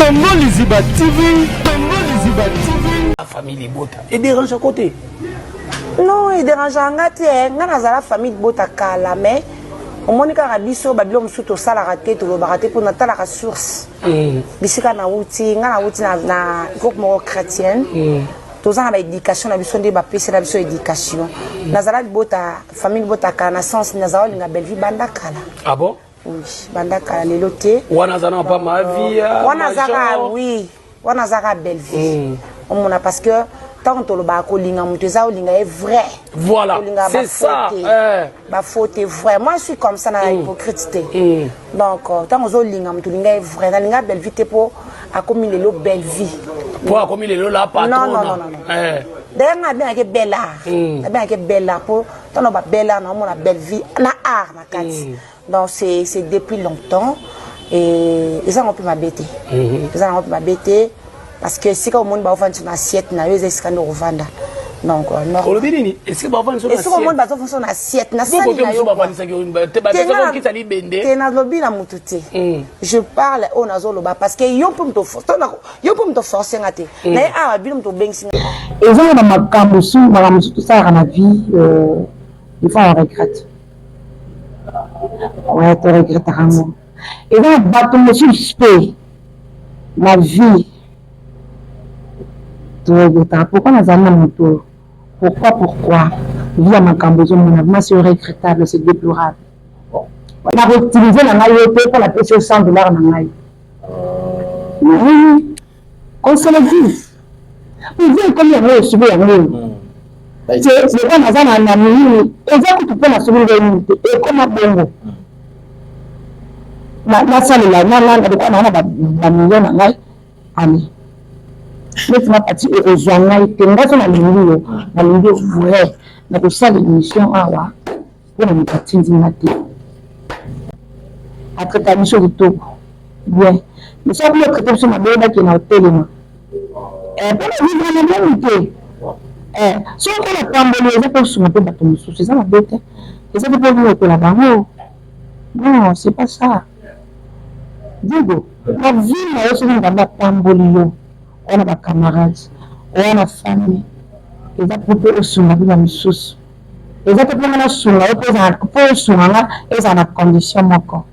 Tongo Liziba TV, Tongo Liziba TV. La famille Bota. Et dérange à côté. Non, il dérange en gâté. La famille Bota kala mais au moins quand Rabiso Babylon surtout ça la raté tout le baraté pour notre la ressource. Bisika na wuti na groupe chrétien. Tous ans avec éducation na besoin de bapesi na besoin éducation. Nazala Bota famille Bota kana sens nazala linga belle vie banda kala. Ah bon? Oui, banda kala leloté. Wanazana pas ma vie. Wanazara oui. Wanazara belle vie. On a parce que tant que le bako linga muteza linga est vrai. Voilà. C'est ça. Ba faute est vrai. Moi je suis comme ça dans la hypocrite. Donc tant que linga mutulinga est vrai, na linga belle vie te pour akomi lelo belle vie. Pour akomi lelo la patron. Non. D'ailleurs na bien que belle art. Na bien que belle art pour tant on ba belle art na mon la belle vie na art na kati. Donc c'est depuis longtemps et ça on peut m'abêter. Ça on peut m'abêter parce que si quand on monde va vendre une assiette na yo est-ce qu'on revendre. Donc non. Est-ce que va vendre son assiette? Est-ce que on monde va vendre son assiette na ça ni na yo. Je parle au nazo loba parce que yo peut me forcer ngate. Na a bi me to bengsi. Et ça dans ma cambusu tout ça dans ma vie il faut on regrette. Ouais, tu regrettes vraiment. Et là, bateau monsieur suspect, ma vie, tu regrettes. Pourquoi nous avons mon tour? Pourquoi? Vie à ma cambozo, mon avenir, c'est regrettable, c'est déplorable. On a utilisé la maillotée pour la payer $100 dans maille. Oui, qu'on se le dise. Vous voyez combien vous subissez à nous? C'est comme ça, on a mis, et ça, tu peux la subir et comme un bongo. La salle là, on a million en aïe, ami. Mais tu m'as parti au journal, tu m'as fait la ligne, vrai, mais pour ça, l'émission, ah ouais, on a parti du matin. Après ta mission de tout, bien. Mais ça, vous le traitez sur ma belle qui est dans le téléma. Et pour la vivre la même si on a tambolé, ça peut se mettre dans ton sous, c'est ça la bête. Et ça peut vous là-bas. Non, c'est pas ça. Digo, la vie, on a tambolé, on a des camarades, on a famille. Et ça peut se mettre dans le sous. Et ça peut se mettre et ça a des conditions encore.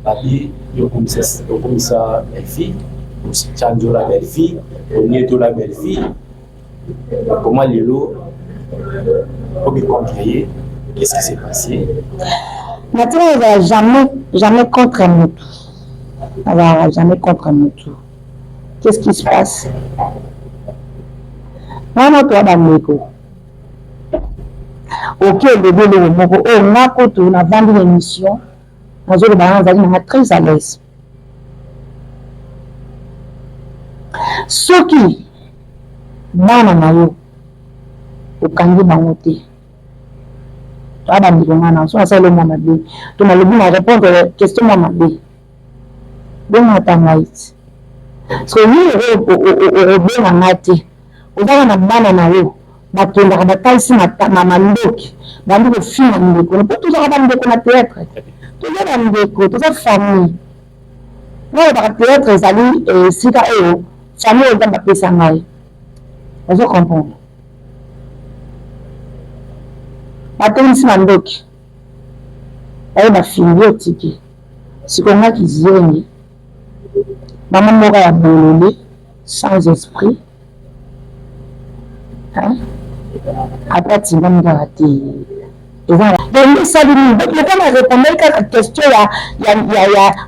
Papi, yo commissaire belle-fille, Chanjo la belle-fille, Nieto la belle-fille. Comment les lots pour me contrarier? Qu'est-ce qui s'est passé? Maintenant, il va jamais contre nous. Il va jamais contre nous. Qu'est-ce qui se passe? Moi, toi, dans l'écho. Ok, le bébé, on a vendu l'émission. On est très à l'aise. Ce qui bana na yo okangi bango te to abandi ngana so asale mama be to na lebi na répondre question mama be bonga tangait so ni o benga ngati o na bana na yo bakenda ka bataisi na mama ndoki bandi ko fina ndeko na to za bandi ko na théâtre to za ndeko to za famille no ba théâtre sali sika eo famille ndamba pesa ngai. Vous comprenez? Maintenant, ici, Mandoki, elle a fini au ticket. C'est comme ça qu'ils viennent. Maman m'aurait abandonné sans esprit. Hein? Après, tu vas me rater. Et voilà. Donc, ça veut dire que quand on répond à la question, on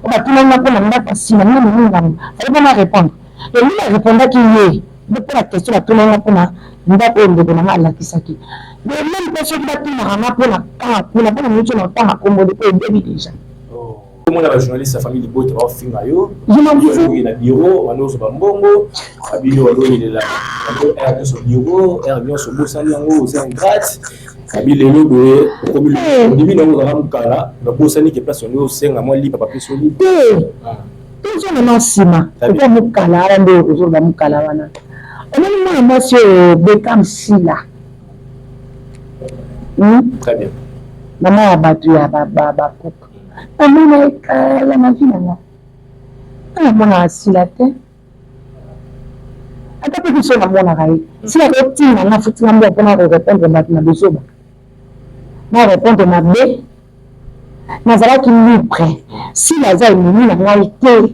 va tout le monde répondre. Si on va répondre. Et lui, il répondait qu'il y est. Depuis la question, tout le monde a dit la kisaki. Mais même personne qui a dit pour la mission de temps à commander pour le déjà. Tout le monde a journaliste, sa famille de Bota va finir. Je m'en dis. Il y a un bureau, on a un bambongo, un bureau, il est là. On a un bureau, on a un bureau, c'est un gratte. Kabile lobe comme le début dans le kala na bosani qui place on senga moi li papa peso li tout ça maintenant sima pour mukala rando toujours ba mukala wana on a moi monsieur Bekam Sila très bien maman abatu ya baba coupe maman kala na vie na moi mona Sila te biso na mona kai si la routine na futinga mbo pour répondre maintenant biso na répondre na B nazalaki libre si naza ememi na ngai te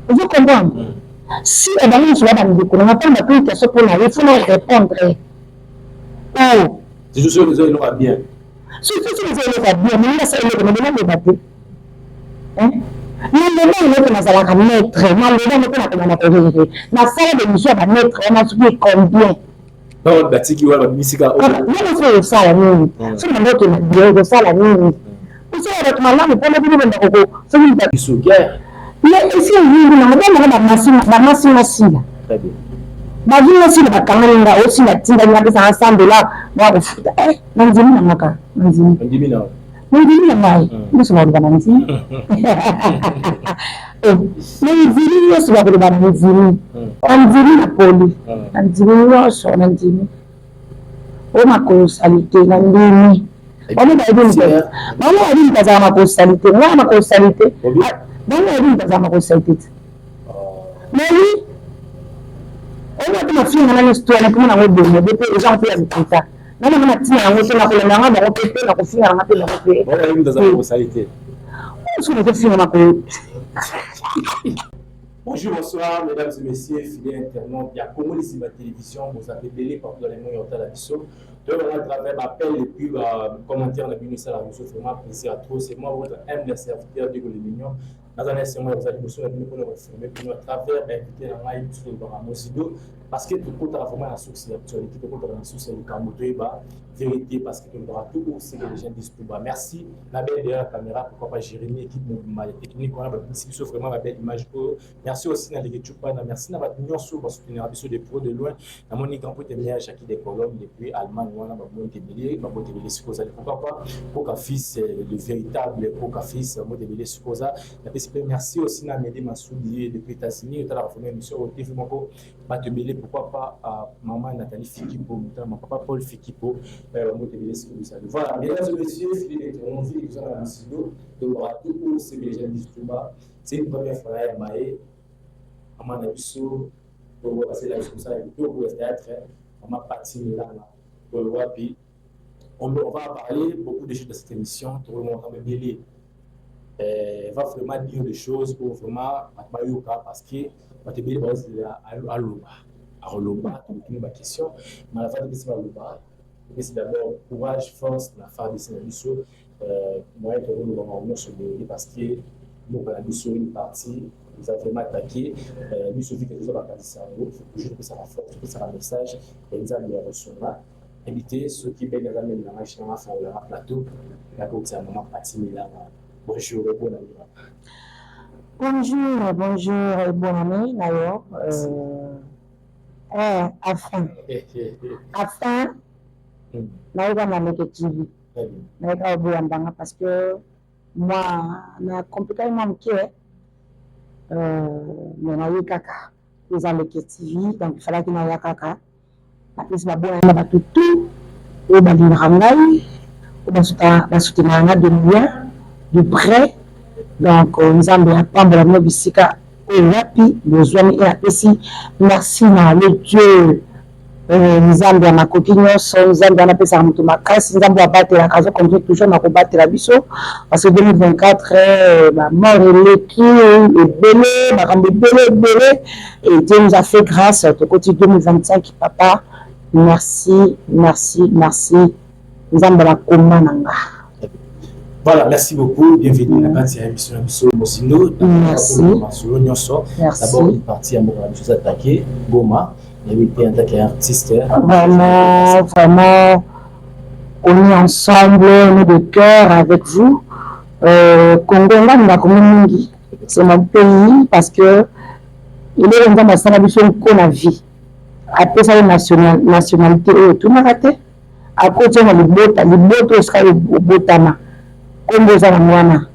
vous comprenez si ebangi sur la bandeko na pas na question pour na il faut répondre oh c'est juste que vous allez bien surtout si vous allez bien mais ça est le débat hein non nazalaka maître na sala de mission ya maître na soki combien non batiki wala misika non osala nini soki na ndoto na bio osala nini osala bato malamu mpona bino bendakoko soki biso guerre esi oyingi nango bamaka bamasinasila bavinasila bakanganinga osila tindani apesanga 100 dollars bakofuta nanzimi nangaka nanzimi na ngai nyonso bakoloba na nzimi nanzimi nyonso bakoloba na nzimi nanzimi na poli nanzimi nyonso na nzimi o makosalite na ndimi bano bayebi bazala makosalite nga makosalite bano bayebi bazala makosalite te mais oyo mafinga na histoire mpona nango bomo de mpe eza mpe ya mikuta nana mana tina yango te nakolanda yango bango mpe nakofinga nanga mpe bango mpe Bonjour, bonsoir, mesdames et messieurs, fidèles internautes. Il y a Congo ici, ma télévision, vous avez belé partout dans les moyens de la mission. Donc, à travers appel et puis commentaire, on a bien ça, la mission, vraiment plaisir à tous. C'est moi, votre humble serviteur de Golémignon. Dans un instant, vous allez nous filmer à travers inviter la maille sur le Baramosido. Parce que tout le monde a vraiment la source de l'actualité, tout le monde a la source de la vérité, parce que tout le monde a tout aussi que les gens disent tout bas. Merci, la belle derrière la caméra, pourquoi pas Jérémy, équipe mouvement technique, on a vraiment la belle image. Merci aussi à l'équipe Chupana, merci à votre union sur votre soutenir des pros de loin. À mon équipe, on peut tenir à chaque des colonnes depuis Allemagne, on a bon témélé, bon témélé supposé. Pourquoi pas Poka fils, le véritable Poka fils, bon témélé supposé. Merci aussi à Médé Massoudi depuis États-Unis, on a la première émission au TV Moko, Batemélé, pourquoi pas à maman Nathalie Fikipo, mon papa Paul Fikipo, bon témélé supposé. Voilà, mesdames et messieurs, on vit dans la Massido, de Moratou, c'est que les gens disent tout bas. C'est une première fois à Maé. On m'a dit pour passer la discussion avec tout le théâtre. On m'a parti là pour le Wapi. On va parler beaucoup de choses de cette émission. Tout le monde va me mêler. Va vraiment dire des choses pour vraiment parce que on va te dire à Loba, tu ma question. Mais la fin de ce Loba, c'est d'abord courage, force, la fin de cette émission. Moi, je vais vous sur le parce que nous avons une partie. Nous avons vraiment attaqué. Nous sommes dit que nous avons attaqué ça. Il faut toujours que ça renforce, que ça a un message. Et nous avons reçu là. Inviter ceux qui viennent dans le plateau. La côte, c'est un moment parti. Bonjour et bonne année. Bonjour et bonne année, d'ailleurs. Afin. Naïga na négative. Naïga au parce que moi, na compliqué même qui est. Mais na kaka les négative donc il fallait que na kaka. Après c'est la bonne année ba tout et ba dinrangai ou ba soutenir de bien de près donc nous avons apprendre la bisika au rapi besoin et apprécie merci na le Dieu nzambe ya makoki nyonso nzambe anapesa moto makasi nzambe abatela akazo continue toujours na kobatela biso parce que 2024 mort eleki ebele makambo ebele et Dieu nous a fait grâce au côté 2025 papa merci nzambe bakoma nanga. Voilà, merci beaucoup. Bienvenue à la émission de Mosindo. Merci. D'abord, une partie à moi, je suis attaqué, Goma. Il avait été attaqué artiste. Vraiment, on est ensemble, on est de cœur avec vous. Congo, c'est mon pays parce que il est dans ma salvation qu'on a vie. Après ça, nationalité, tout m'a raté. À côté, on a les bottes, sera le botama. Comme vous avez mwana,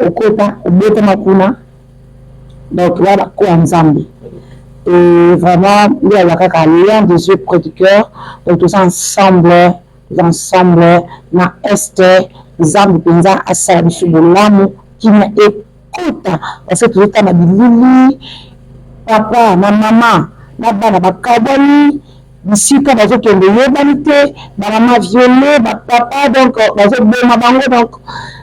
au côté, au botama kuna. Donc là, quoi ensemble. Et vraiment, il y a un lien des yeux près du cœur. Donc, tous ensemble, dans Est, nous avons besoin à ça, l'amour qui m'écoute. Parce que tout le temps, Lili, papa, ma maman, na bana bakabwani bisika bazokende yebani te bamama violé bapapa donc bazoboma bango donc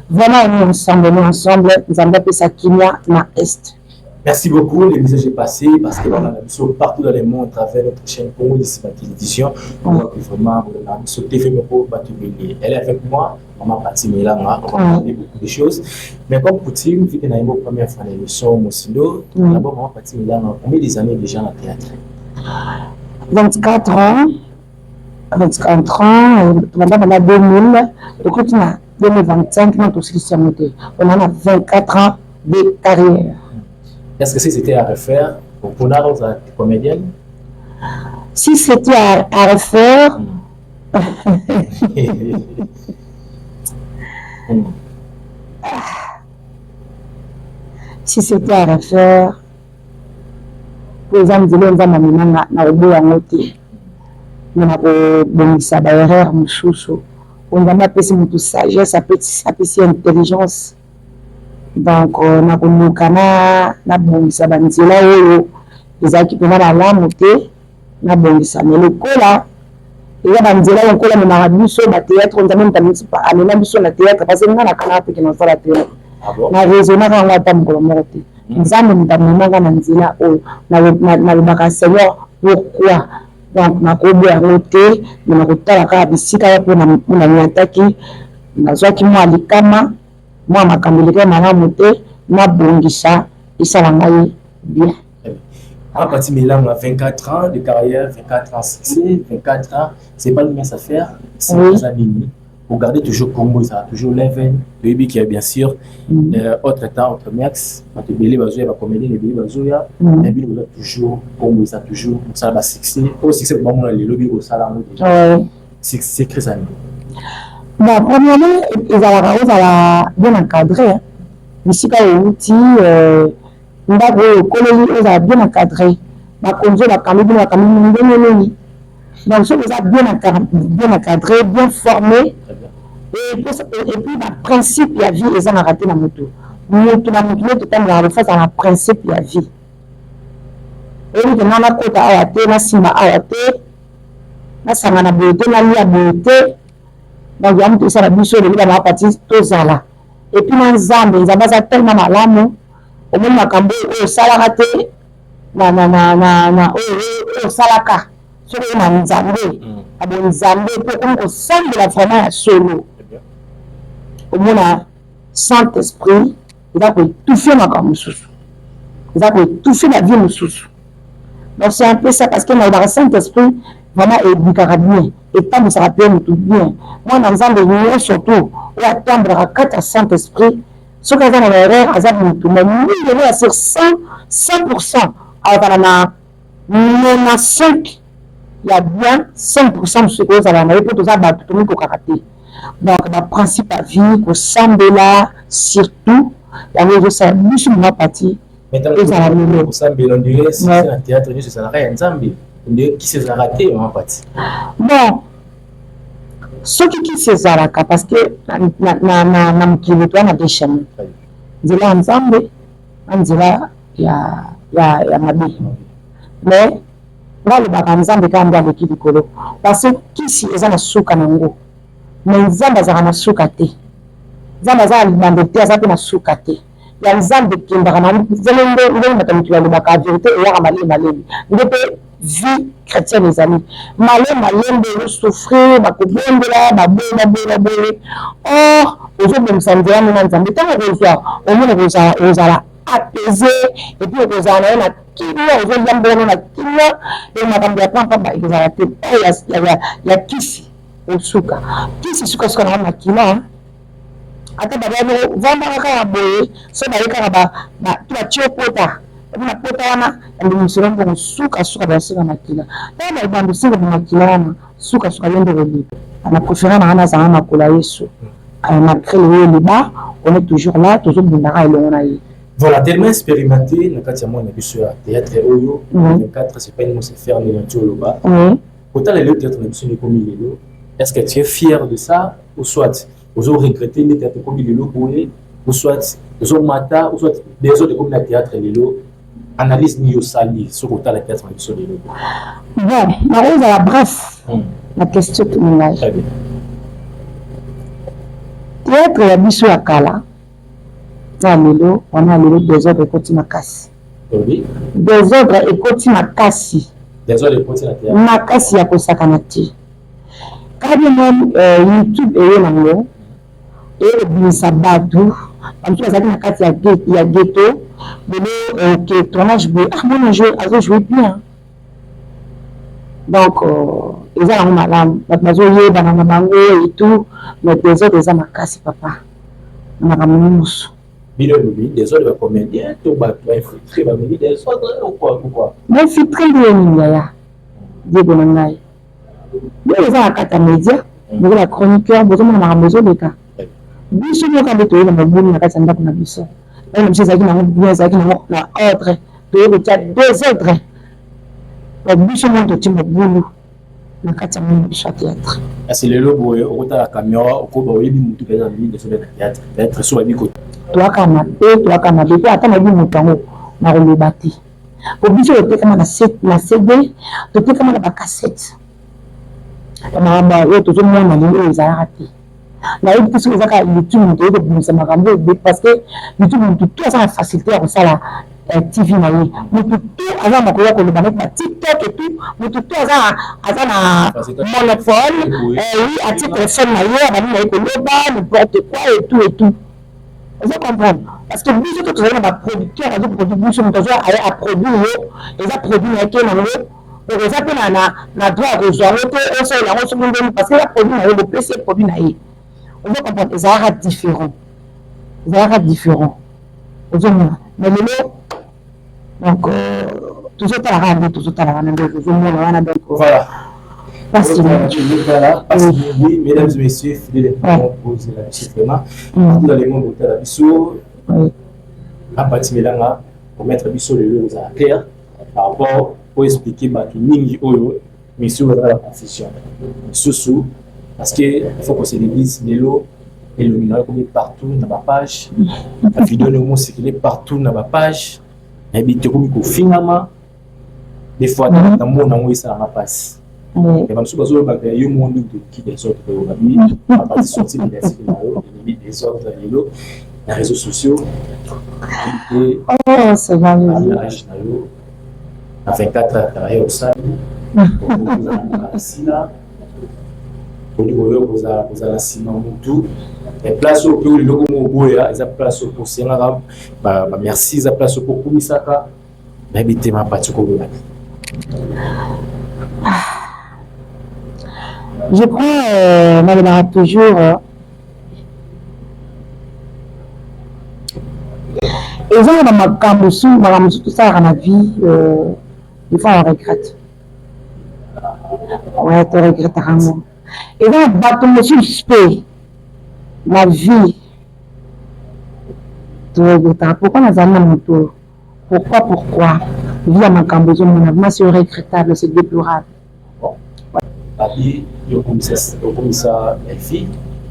vraiment on est ensemble nzambe apesa kimia na est. Merci beaucoup, le message est passé parce que on a partout dans le monde à travers notre chaîne Congo ici ma télévision. On voit que vraiment on a sauté fait pour Batubili. Elle est avec moi, maman Pati Milanga, on a dit beaucoup de choses. Mais comme coutume, vu que nous avons première fois l'émission Mosindo, d'abord maman Pati Milanga, combien des années déjà dans le théâtre? 24 ans. 24 ans, madame on a 2000, donc on a 2025, nous aussi on a 24 ans de carrière. Est-ce que c'était à refaire pour Ponaro, comédienne? Si c'était à refaire, si c'était à refaire, pour exemple, je vais m'amener na robo ya ngote, na ko bonisa ba erreur mususu, on va m'appeler mutu sagesse, appeler intelligence. Donc na konukana na bongisa banzela oyo ezaki pena na lamu te na bongisa mais lokola eza banzela lokola na marabiso ba théâtre on tamena tamisi pa amena biso na théâtre parce que na kana pe kina fala théâtre na raisonna ka ngata mukolo moko te nzambe mutamanga na nzela oyo na lobaka Seigneur pourquoi donc na kobo ya ngote na kotala ka bisika ya pona na nyataki nazwaki mwa likama moi makambilike malamu te na bongisa isala ngai bien. À partir de là, on a 24 ans de carrière, 24 ans de succès, 24 ans, c'est pas une mince affaire, c'est des années. Vous gardez toujours Congo, ça a toujours level, le baby qui est bien sûr, autre temps, autre max, quand tu belé bazoya, la comédie, le belé bazoya, mais bien vous êtes toujours Congo, ça toujours, ça va succès, au succès, bon, on a le lobby au salaire, c'est très ça. Bon, premièrement, ils allaient bien encadré. Ici, quand on dit, on va bien encadré. Ma conduite, la caméra, donc, ça vous a bien encadré, bien formé. Et puis, le principe, il y a vie, ils ont raté la moto. Moto, la moto, tout le monde face à la principe, il y a vie. Et puis, on a côté à la tête, on a sima à la tête, on a sangana beauté, on a mis à beauté. Donc, il y a tout ça, la bouche de la partie, tout ça là. Et puis, dans Zambie, ils ont tellement malamu, au moins, ma cambo, au salaraté, au salaka, sur le Zambie, à bon Zambie, pour qu'on semble vraiment solo. Au moins, Saint-Esprit, il a tout fait ma cambo sous. Il a tout fait la vie sous. Donc, c'est un peu ça, parce que dans le Saint-Esprit, vraiment, il est bien. Et pas de se rappeler tout bien. Moi, dans un de nous, surtout, où attendre à 4 à Saint-Esprit, ce qu'on a dans l'erreur, à tout. Mais nous, il est sur 100%. Alors, on a 5, il y a bien 5% de ce que vous avez pour tout ça, tout le monde karaté. Donc, le principe à vie, pour Sambela, surtout, il y a un ça, nous sommes partis. Maintenant, pour Sambela, on dirait, c'est un théâtre, c'est un rêve, Zambie. Qui s'est raté en fait. Bon, ceux qui s'est raté parce que na mkini tu ana desha mu. Zila nzambe, anzila ya mabi. Mais ngalo baka nzambe kamba le kibikolo parce que kisi ezana suka nango. Mais nzambe za na suka te. Nzambe za libande te za na suka te. Ya nzambe kinda kana zelende ngelo matamiki ya baka vérité ya malé. Ndete vie chrétienne les amis malé de souffrir bakobondola babola or aujourd'hui nous sommes bien dans nzambe tant que voir au moins ozala apaisé et puis ozala na kinya ozombono na kinya et makambo ya pampa ba ezala te ya kisi osuka kisi suka na kina ata babano vamba kaka boye so ba yeka ba tu ba chiopota na pota wana ndi musulombo suka basika makila tama bandu singa makila wana suka yende reli ana préféré na ana za makula Yesu ana créé le bas on est toujours là toujours bindara elona yi voilà tellement expérimenté na kati ya mwana biso ya théâtre oyo 24 c'est pas une se faire le ntolo ba autant le théâtre na biso ni comme lelo est-ce que tu es fier de ça ou soit vous regrettez le théâtre comme lelo ou soit vous mata ou soit des autres comme la théâtre lelo analyse ni au sali sur le côté la théâtre sur les logo. Bon, ma rose à la bref. La question tout le monde. Très bien. Théâtre ya biso ya kala. Na lelo, on a lelo désordre ekoti makasi. Oui. Désordre ekoti makasi. Désordre ekoti na théâtre. Makasi ya kosakana te. Kadi même YouTube et nango et bisa badu. En tout cas, na kati ya ghetto, mais que tournage be ah mon jeu a joué bien. Donc ils ont madame, bazo yeba na bango et tout, mais des autres makasi papa. Na kamunusu. Des autres comédiens, tout va infiltrer, va venir des autres ou quoi? Mais c'est très bien, Niaya. Diego Nangai. Mais ils ont un cata média, mais la chroniqueur, vous avez un besoin de cas. Biso mo ka beto na mabuni na kati ya ndako na biso. Na mcheza kina ngo bien za kina ngo na ordre. To ko tia deux ordres. Na biso mo to timba bulu na kati ya mo biso théâtre. C'est le logo au ta caméra au ko ba yebi mutu ka na de sur le théâtre. Peut-être sur ba ko. Toi kana be ata na bi mutu ngo na ko lebati. Ko biso to kama na CD, to kama na ba cassette. Kama ba yo to zo mo na ni o za raté. Na yebi biso ezaka YouTube to ko bimisa makambo parce que YouTube tout ça facilité à ça la TV na ye. Mutu tout avant ma koya ko le ba TikTok et tout, mutu tout azana na monopole oui à téléphone na ye ba ni ko le ba n'importe quoi et tout. Vous comprenez? Parce que biso to tozana ba producteur azo production mutu a produire et ça produit na ke na ngo. Donc ça peut na droit ko zo ngoto on se la on se parce que la produit na ye le PC produit na ye. On va comprendre, les arabes différents. Les arabes différents. Mais donc, toujours à la rame, donc, voilà. Voilà. Oui, mesdames et messieurs, fidèles pour la petite vraiment. Nous allons monter la biseau. À partir de là, pour mettre la biseau le aux clair par rapport pour expliquer que Ningi Oyo, monsieur, va la confession. Sous parce qu'il faut qu'on se dise de l'eau et le minerai qu'on est partout dans ma page. La vidéo de moi, c'est qu'il est partout dans ma page. Mais il y a finalement des fois dans le monde, on ça ma passe. Et comme ça, il y a un monde qui des autres à partir de sortir des autres les réseaux sociaux. Oh, c'est bon. À 24 heures, travailler au salon. Vous avez tout et place au pays le comme boya ils a place pour Sénara merci ils a place pour Kumisaka habiter ma partie ko je crois malheureusement toujours et ça dans ma camusu tout ça dans la vie il faut on regrette ouais tu regrettes vraiment. Et là, bateau monsieur suspect, la vie. Pourquoi nous avons un tour? Pourquoi? Vie à ma cambozo, mon avis, c'est regrettable, c'est déplorable. Papi, le commissaire belle-fille,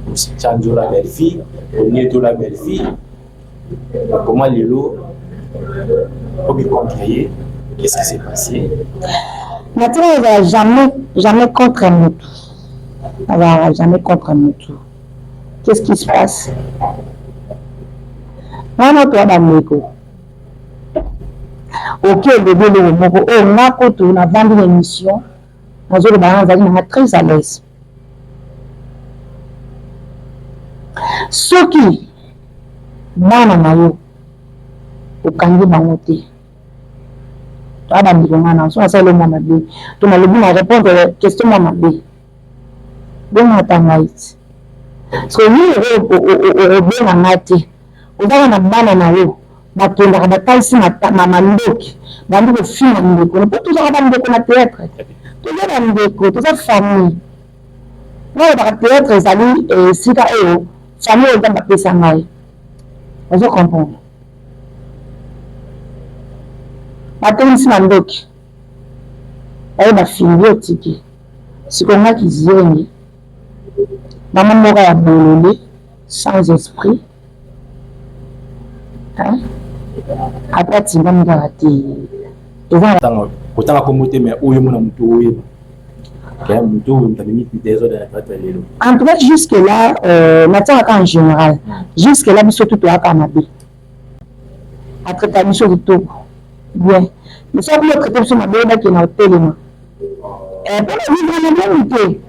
le Tchandjo la belle-fille, le Nieto la belle-fille. Comment les lots, comment ils ont créé? Qu'est-ce qui s'est passé? Naturellement, il n'y a jamais contre un autre. Alors, jamais contre un autre. Qu'est-ce qui se passe? Non, toi, Dameko. Ok, le bébé, on a vendu l'émission. On est très à l'aise. Ce qui, Nana, au Kandi Mamoté. Toi, Dameko, on a le moment de tu m'as le bon à répondre à la question, maman. Bon matin, Maïs. Parce que nous, au bien à maté, on va en avoir un aéro. Ma tour, la bataille, c'est ma mandoc. Ma mandoc, fille, ma mandoc. On peut toujours avoir un déco à théâtre. Toujours un déco, toujours famille. Moi, le théâtre, les amis, et si t'as eu, famille, on va m'appeler ça, Maïs. On va comprendre. Ma tour, c'est ma mandoc. Elle m'a fini au ticket. C'est comme ça qu'ils viennent. Maman m'aurait bololé, sans esprit. Hein? après tingami kaka te eza kotanga kombo te mais oyo mona moto oyo kaya moto oyo moto amemi des ordres na kati ya lelo. En tout cas jusque là natiaka en général jusque là biso tu toyaka mabe atraita biso kitoko bien mais soki otraite biso mabe oyebaki na otelema mpona vivre na bien te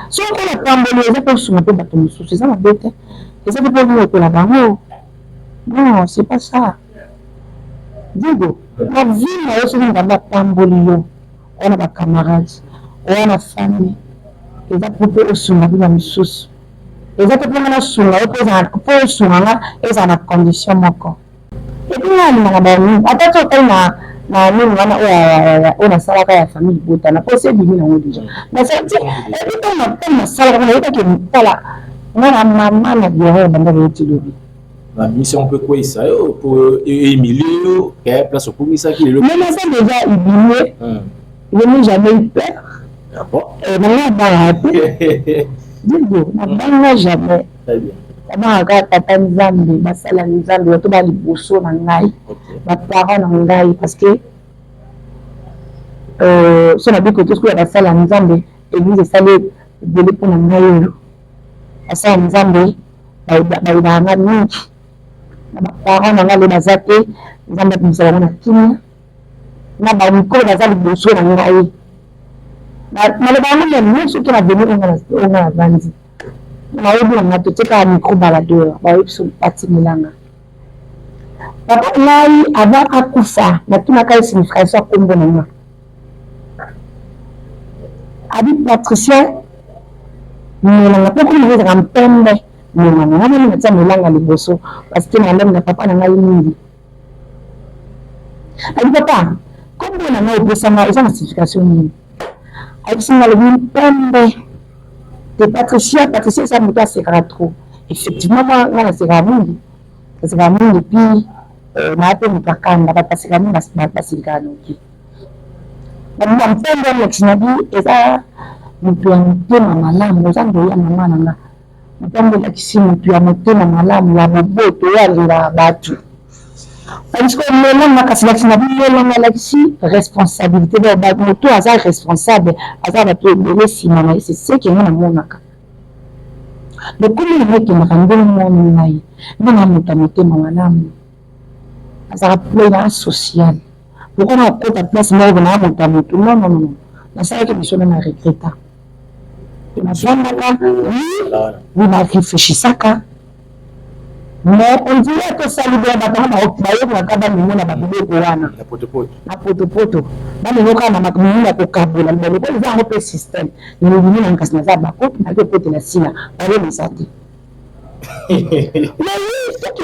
soki mpona pamboli eza mpe osunga mpe bato mosusu eza mabe te eza mpe mpo vivre bango non c'est pas ça digo na vie na yo soki ngamba pamboli yo wana bacamarade wana famille eza mpo mpe osunga mpe bamosusu eza mpe mpona nasunga yo mpo osunganga ezala na condition moko epi nga alingaka banini ata ti otai na nini wana oyo nasalaka ya famille botana mpo se ebimi nango deja nasati epi ntango nasalaka mpona yebaki tala nga na mama na bioro ebandaka yoti lobi la mission peut quoi ça pour émiler quelle place pour ça qui le mais ça déjà ibimé je n'ai jamais eu peur ah bon digo na jamais très bien babanga tata nzambe basala nzambe bato ba liboso na ngai baparent na ngai parce que so na biko to ya basala nzambe église esali ebele mpona ngai oyo basala nzambe bayibanga mingi na baparent na ngai le baza te nzambe apimisaka bango na kimia na bamikolo baza liboso na ngai maloba yango memi soki na veni onga na vandi nayebi nanga totekaka micro baladeur bayebi biso batimilanga papa ngai avant akufa natunaka ye signification ya kombo na nga abi patricien melanga mpo komi ezaka mpembe melanga nga moni natia melanga liboso parce que nandami na papa na ngai mingi abi papa kombo na ngai opesanga eza na signification nini ayebisinga lobi mpembe de Patricia eza moto asekaka trop effectivement moi nga nasekaka mingi puis naa mpe moto akanga bato baseka mingi baselikaka noki bamona mpembe alexinabi eza moto ya motema malamu eza ndoya mama na nga mpembe elakisi moto ya motema malamu ya moboto oyo alingaka bato parce que melanga kasi lakisinabi melanga alakisi responsabilité moto aza responsable aza bato ebele nsima na ye c'est ce ke nga namonaka lokomi nanga ekendaka ndenge moni ngai ndenge moto ya motema malamu azalaka plena social poko na kota place moko naa moto ya moto non nasalaki biso na regreta navandaka na réfléchisaka mais on dirait que ça libère bato bayebaka bamimona babiloko wana na potopoto bamimoka na makamimuna kokabola libalopo eza yango mpe système nilibimina nkasi naza bakoti nake okotela nsina balebisa te soki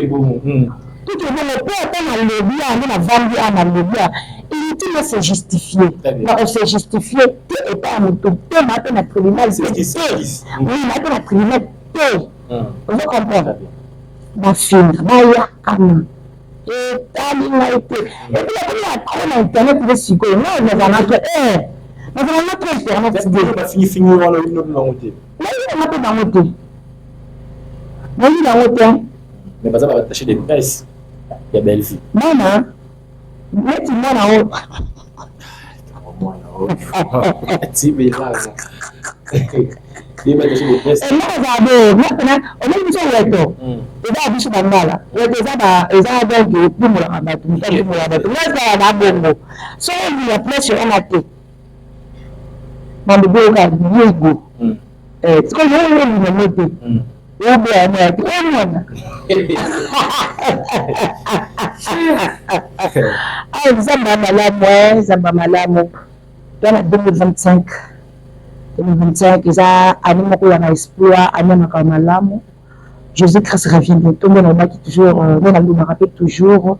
ebongo mpo ata nalobi yango navandi a nalobi a inutile na se justifie na ose justifie te epa ya moto te maa mpe na tribunal te maa mpe na tribunal te ozo comprendre bafinga bayakana etali ngai te epi nakomi atro na internet mpe sikoyo ngai nazala notre expérience bafingifingi wana nango te nayinanga mpe bango te nayi bango te mais baza bataché de presse ya belle vie mama neti mwana o nakazado napena omoni biso weto eza biso bambala weto eza donc epumolaka bato epumolaka bato nazala na bongo so ya place wana te mambebeoka yego siko yoyolinamo te oboyanati omona zamba malamu zamba malamu twana 2025 eza année moko ya na espoir année makambo malamu Jésus Christ revient bientôt mais nalobaki toujours mais nalobaka mpe toujours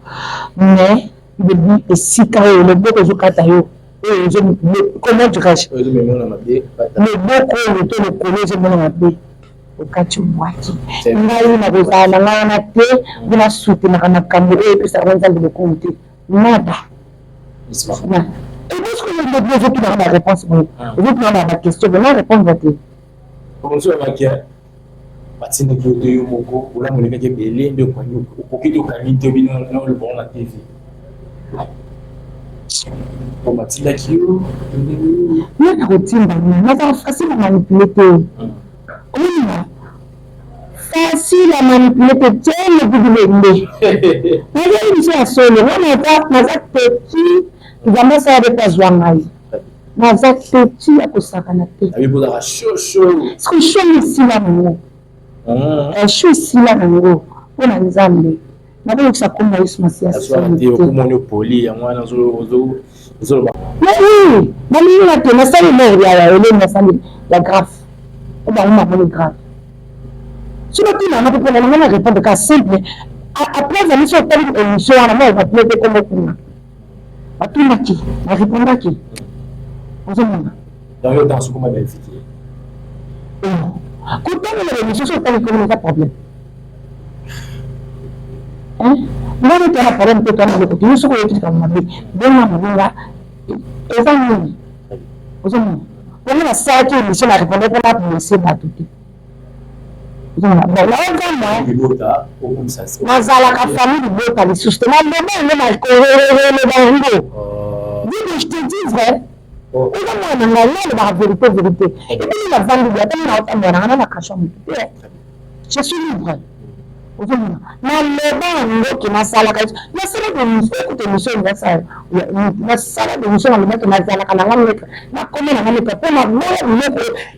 mais lebi esika oyo loboko ezokata yo oyo comment dirais-je loboko oyo to lokolo ezomona mabe okati obwaki ngai nakozala na ngai wana te mpona soutenaka makambo oyo epesaka nzambe lokumu te nada et parce que les autres ont la réponse, les autres ont la question, mais la réponse va te. batina kyoto yo moko ola moleka ke belé nde kwanyo okoki to kamite bino na le bon na TV pour batina kyo Moi, je retiens facile à manipuler. Facile à manipuler. Tiens, le bout de l'ennemi. Mais il y a une seule. On a petit. Tu vas me faire des personnes. On a petit à cause de ça. Abi boza chaud. Est-ce que je suis ici là, mon je suis ici là, mon on a des amis. Mais ça comme ça, c'est ça. Comme on est poli, moi, mais oui, mais il y a que ça, il y a grave. On va avoir grave. Si le client n'a pas pu répondre de cas simple, après la mission, on va plaider comme on a tout maquis, on répond à qui? On se demande. Dans le temps, comment vérifier? Quand on a l'émission, c'est pas de problème. Hein? Moi, je n'ai pas de problème que tu as le côté. Nous sommes les comme on dit. Bon, on va. Et ça, nous. Vous savez, on a ça qui est mission à répondre pour la police, à tout. Bon, là, on va. Nazala ka famille de Bota, les justement, le mal corrélé. Je te dis vrai. On a la vérité. Et puis, la vente de la cachon. Je suis libre. Na leba qui na sala ka na sala de mission que mission na sala na sala de mission na que na sala kana ngam na comme na ngam ka na mo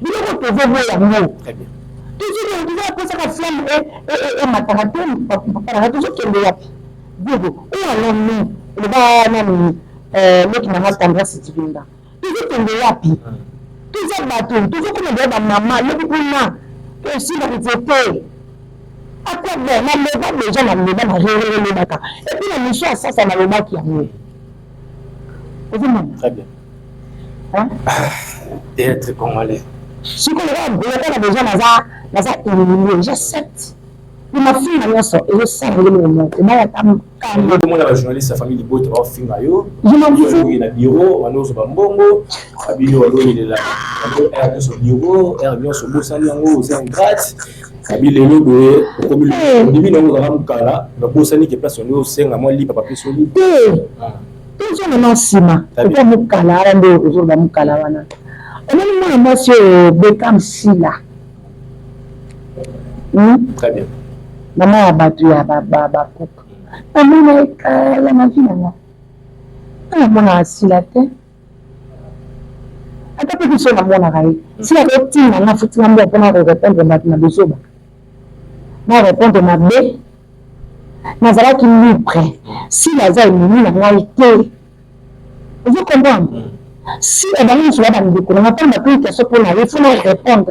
bilo ko te vo ya mo toujours on doit penser que flamme et mataraton para toujours que le bigo et alors nous le ba na le qui na tendra sitinda toujours que le yapi toujours bateau toujours que le ba maman le kuna que si na voter. À quoi bon, les gens n'ont pas de d'accord. Et puis la mission, ça n'a pas qui a mieux. Très bien. Hein? D'être congolais. Si on regarde, les gens n'ont j'accepte. Il m'a fait une annonce et je sais que le monde. Et moi, le monde a journaliste, sa famille de Bote va finir ailleurs. Je m'en dis. Il a bureau, on a Bambongo, Abilo, il est là. On a son bureau, on a son beau salon, c'est un gratte. Kabile lobo comme le début nous avons kala na bosani ke place on senga moi li papa pesoli tout ça non sima ko mu kala rando jour ba mu kala wana on a moi monsieur Bekam Sila très bien maman abatu ya baba pop amuna kala na vina na mona Sila te ata pe so na mona kai Sila ko tina na futi ngamba pona ko répondre na besoba na répondre na bé nazala qui libre si la za ni na ngalité vous comprenez si on va nous sur la bande on va pas me question pour la il faut répondre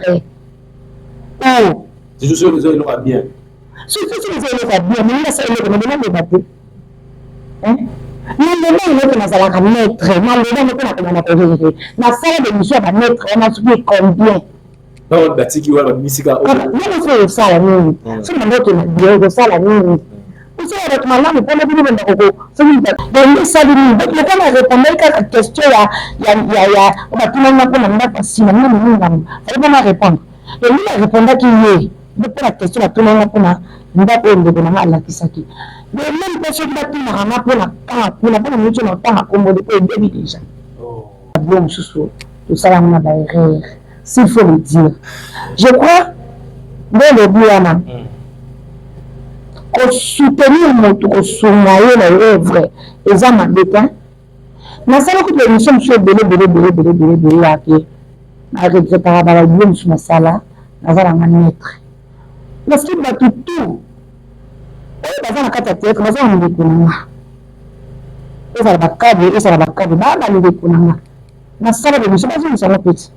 oh c'est juste que vous allez bien surtout si vous allez bien mais là ça il me demande de battre hein non non nazala ka maître non non na ko na salle de mission ba maître on a subi combien non batiki wa misika non c'est ça la nini c'est mon autre bio ça la nini vous savez avec maman pour le bien de coco c'est une donc ça lui mais quand on répondait à question ya on va tout le monde pour me passer non elle va répondre et lui il répondait qu'il est de pour la question tout le monde pour nda ko ndo na ala kisaki mais même personne qui va tout na rama pour la pour nous tu n'entends comme de ko début déjà bon sous tout ça on a derrière s'il faut le dire. Je crois, dans le Biana, qu'on soutenir notre soutenir l'œuvre et ça m'a dit, mais ça nous coûte l'émission sur belé, à qui a regretté par la bien sur ma salle, dans la maître. Parce qu'il va tout. Et dans la catastrophe, comment ça on dit pour nous? Et ça va cadrer, nous dit pour nous. Ma salle de mission, pas une salle petite.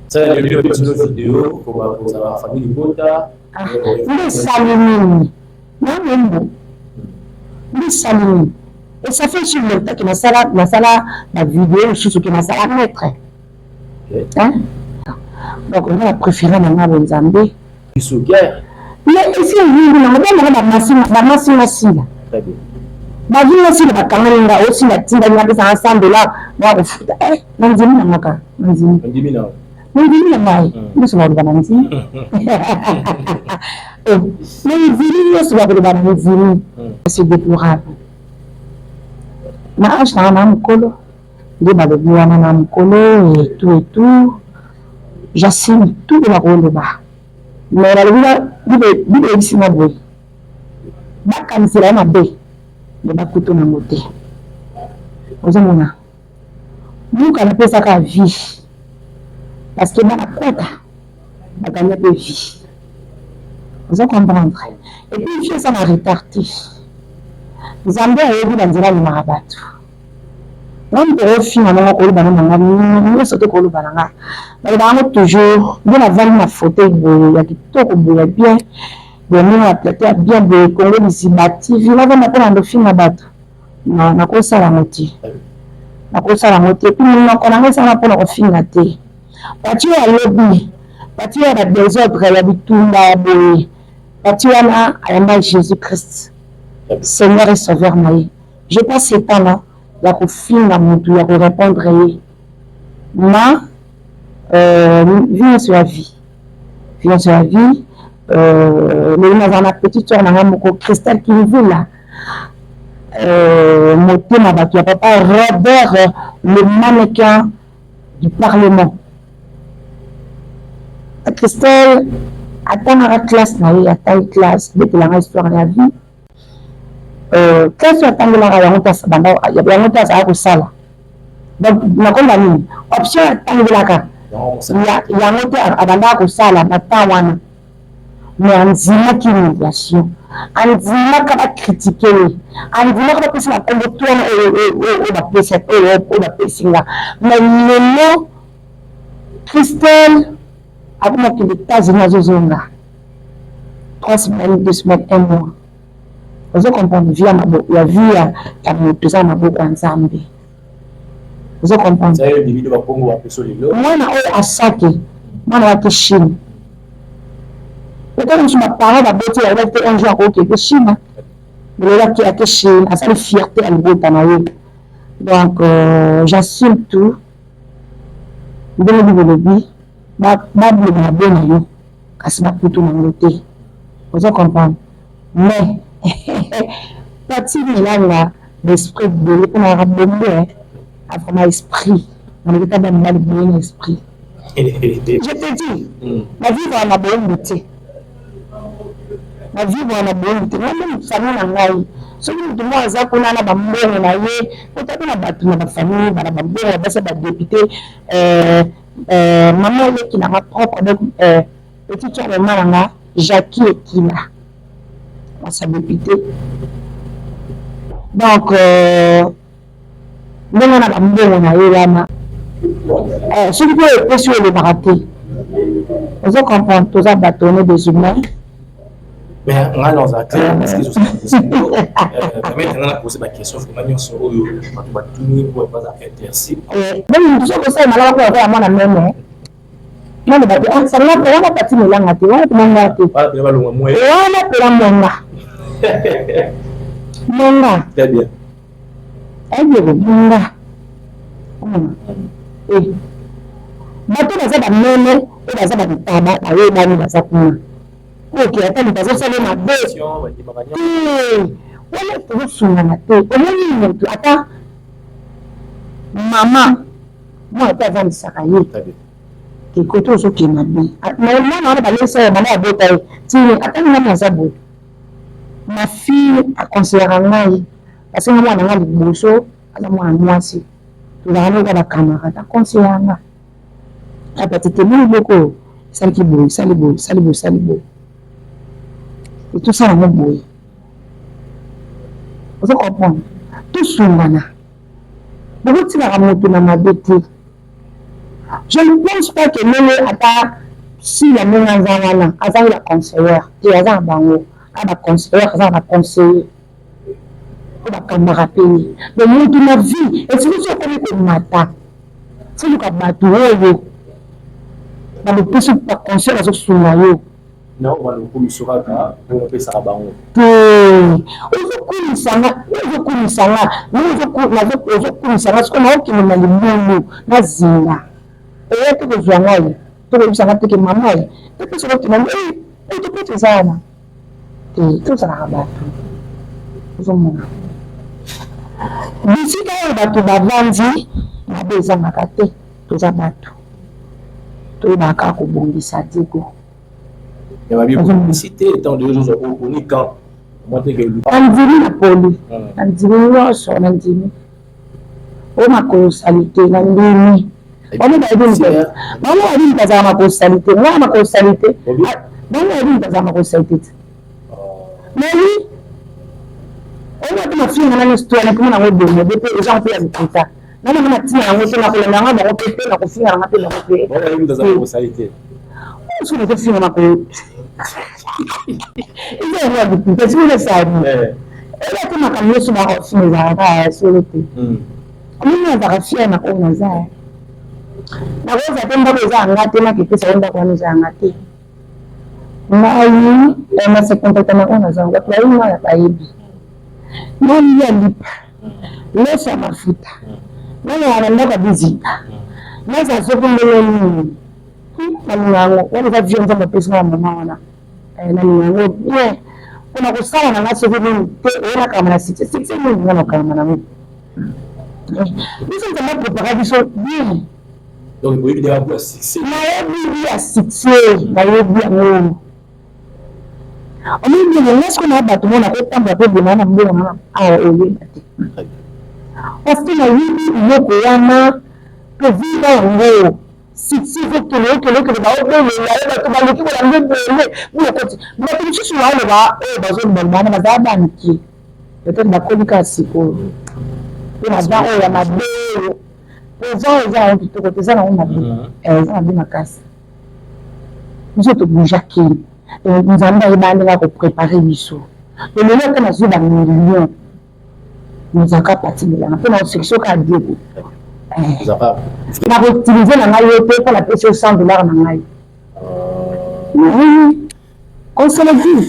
Ça, il y a une vidéo pour la famille de Bota. Les salimines. Non, les salimines. Et ça fait sur le temps que la vidéo, je suis que la salle à mettre. Hein? Donc, on a préféré maintenant les Zambé. Ils sont guerre. Mais ici, on a massif. Très bien. Ma vie aussi, la caméra aussi, la tinta, il y a des ensemble là. Moi, au foot. Non, dis-moi, non. Mvili ya mai, ndiso na ulibananzi. Mvili yosu wa ulibananzi, c'est déplorable. Na ashna na mkolo, ndiba lebuwa na mkolo, et tout. J'assume tout de la rôle bas. Mais la loi, bible ici na boy. Baka misira na be. De bakuto na moté. Ozomona. Muka na pesa ka vie. Parce que na kota. Ba gagner de vie. Vous allez comprendre. Et puis je ça m'a retardé. Nzambe ayebi banzira ni marabatu. On peut finir à mon banana, nous sommes au banana. Mais toujours, bien avant ma photo, il y a des tours bien, nous a platé bien de Congo des Zibati. Il va maintenant dans le film à battre. Non, n'a pas ça la moitié. N'a pas ça la moitié. Puis nous on a ça pour le film à thé. Parti à l'objet, parti à la désordre, il y a du tout là, parti à la Jésus-Christ, Seigneur et Sauveur Maï. Je passe ces temps-là. La confine à mon tour, à répondre ma vie sur la vie. Vie sur la vie. Ma petite soeur, mon Christelle qui vit là. Mon thème avec papa Robert, le mannequin du Parlement. Christelle, attends la classe, attends la classe, depuis la histoire de la vie. Quand tu attends la il y a bien longtemps à Kusala. Donc, la option attendre la carte. Il y a longtemps à Kusala, Natawana. Mais en disant qu'il y a une innovation, en disant qu'on va critiquer, en disant qu'on va passer la conducteur ou la PC, ou la PC. Mais le mot Christelle, avec les États-Unis, 3 semaines, 2 semaines, 1 mois. Vous comprenez, la vie a tout ça, ma beaucoup ensemble. Vous comprenez? Moi, je suis à moi, je suis à Chine. Peut-être que je me parle de la beauté, elle a été un jour à Chine. Mais là, qui a Chine, à cette fierté, elle est donc, j'assume tout. Je vais vous dire, vous comprenez? Mais, partie de là, l'esprit de on a ramené à vraiment esprit. On est pas dans le bon esprit. Je te dis, ma vie va en avoir une beauté. Ma vie va en avoir une beauté. Moi-même, ça m'a envoyé. Celui de moi, ça qu'on a la bambou, on a eu, peut-être la battu dans ma famille, la bambou, on a passé la député. Maman, qui n'a pas propre, petite soeur de Maranga, Jackie et Kina. Sa député. Donc, nous on a la mbongo celui qui est sur le baraté. Vous comprenez, tous les bâtonnets des humains. Mais on a dans un cas, parce que je suis maintenant la poser ma question, je vais sur eux, je vais tout pour pas interciter. Donc, nous sommes comme ça, malheureusement, on va à moi même. Non, mais ça n'a pas parti de langue, tu vois, comment on a fait. Pas de la langue, moi. On a fait la monga. Monga. Très bien. Elle dit monga. Eh. Bateau dans sa même et dans sa tabac, la rue dans sa cour. Ok, attends, nous allons saluer ma bête. On est toujours sur la tête. On est attends. Maman, moi, je vais ça. Et côté ce qui m'a dit. Mais moi, on a parlé ça, maman a beau taille. Tiens, attends, ma fille a conseillé à moi. Parce que moi, on a le bousseau, à moi aussi. Tu vas aller dans la caméra, tu as conseillé à moi. Ah, bah, tu t'es mis beaucoup. Ça qui bouille, ça les bouille, ça les bouille, ça les bouille. Et tout ça, on va bouiller. Vous comprenez? Tout ce qu'on a. Beaucoup de gens dans ma beauté. Je ne pense pas que nous, à part si la main en Zana, à la conseillère, et à la bango, à la conseillère, à la conseillère, à la caméra pays. Le monde de la vie, et si nous sommes comme matin, si nous avons battu, dans le plus de conseil, à ce moment-là. Non, on va le sera pour on peut ça bango. tokobisa nga teke mama ye epesa bakina topete ezana te tozalaka bato ozomona bisika oyo bato bavandi mabe ezangaka te toza bato toyebaka kobongisa diego cité étant de choses au camp nandimi na poli nandimi nyonso nandimi oyo makosali te nandimi bamo bayebi mpazala makosali te ngaa makosali te bamo bayebi mpazala makosali te te nali oyo ate mafinga nani histoire nakomona yango bomo de mpe eza mpe ya bikuta nana na ntina yango te nakolanda yango bango mpe mpe nakofinga yango mpe bango mpe soki nakofinga mako eza yango ya bikuta sikona sani eza te makambo nyonso bakofinga ezalaka ya solo te omoni azaka fiere na oyo naza nakoza te ndako eza yanga te nakepesa yo ndako wana eza yanga te ngai nase contacta na oyo naza bato bayebi ngai bayebi ngai ya lipa loso ya mafuta nanga na ndako ya bizita naza soki ndenge nini nalinga yango wana eza vio nzambe apesi nga ya mama wana nalinga yango mpona kosala na ngai soki nini te oyo nakama na site site nini nga nakama na mimi biso nzambe aprépara biso bien nayebi ya succès nayebi yango omoni bien ngasiko na bato mona kotambola mpe boma na mbongo na awa oyeba te parceke nayebi biloko wana mpe viva yango succès okele baobelela ye bato baleki kolanga ebele bulokoti bato mosusu baoloba oyo bazoloba wana bazala banike peut-être bakolika sikoyo mpe naza oyo ya mabeyo eza yango kitoko te eza nango mabe eza mabe makasi biso tobujaki nzambe ayeba ndenge akoprépare biso elelo ate nazwi bamillion nozalaka pati milanga mpe naosekisi oka diego nakoutilize na ngai ye te mpo napesi yo $100 na ngai consolative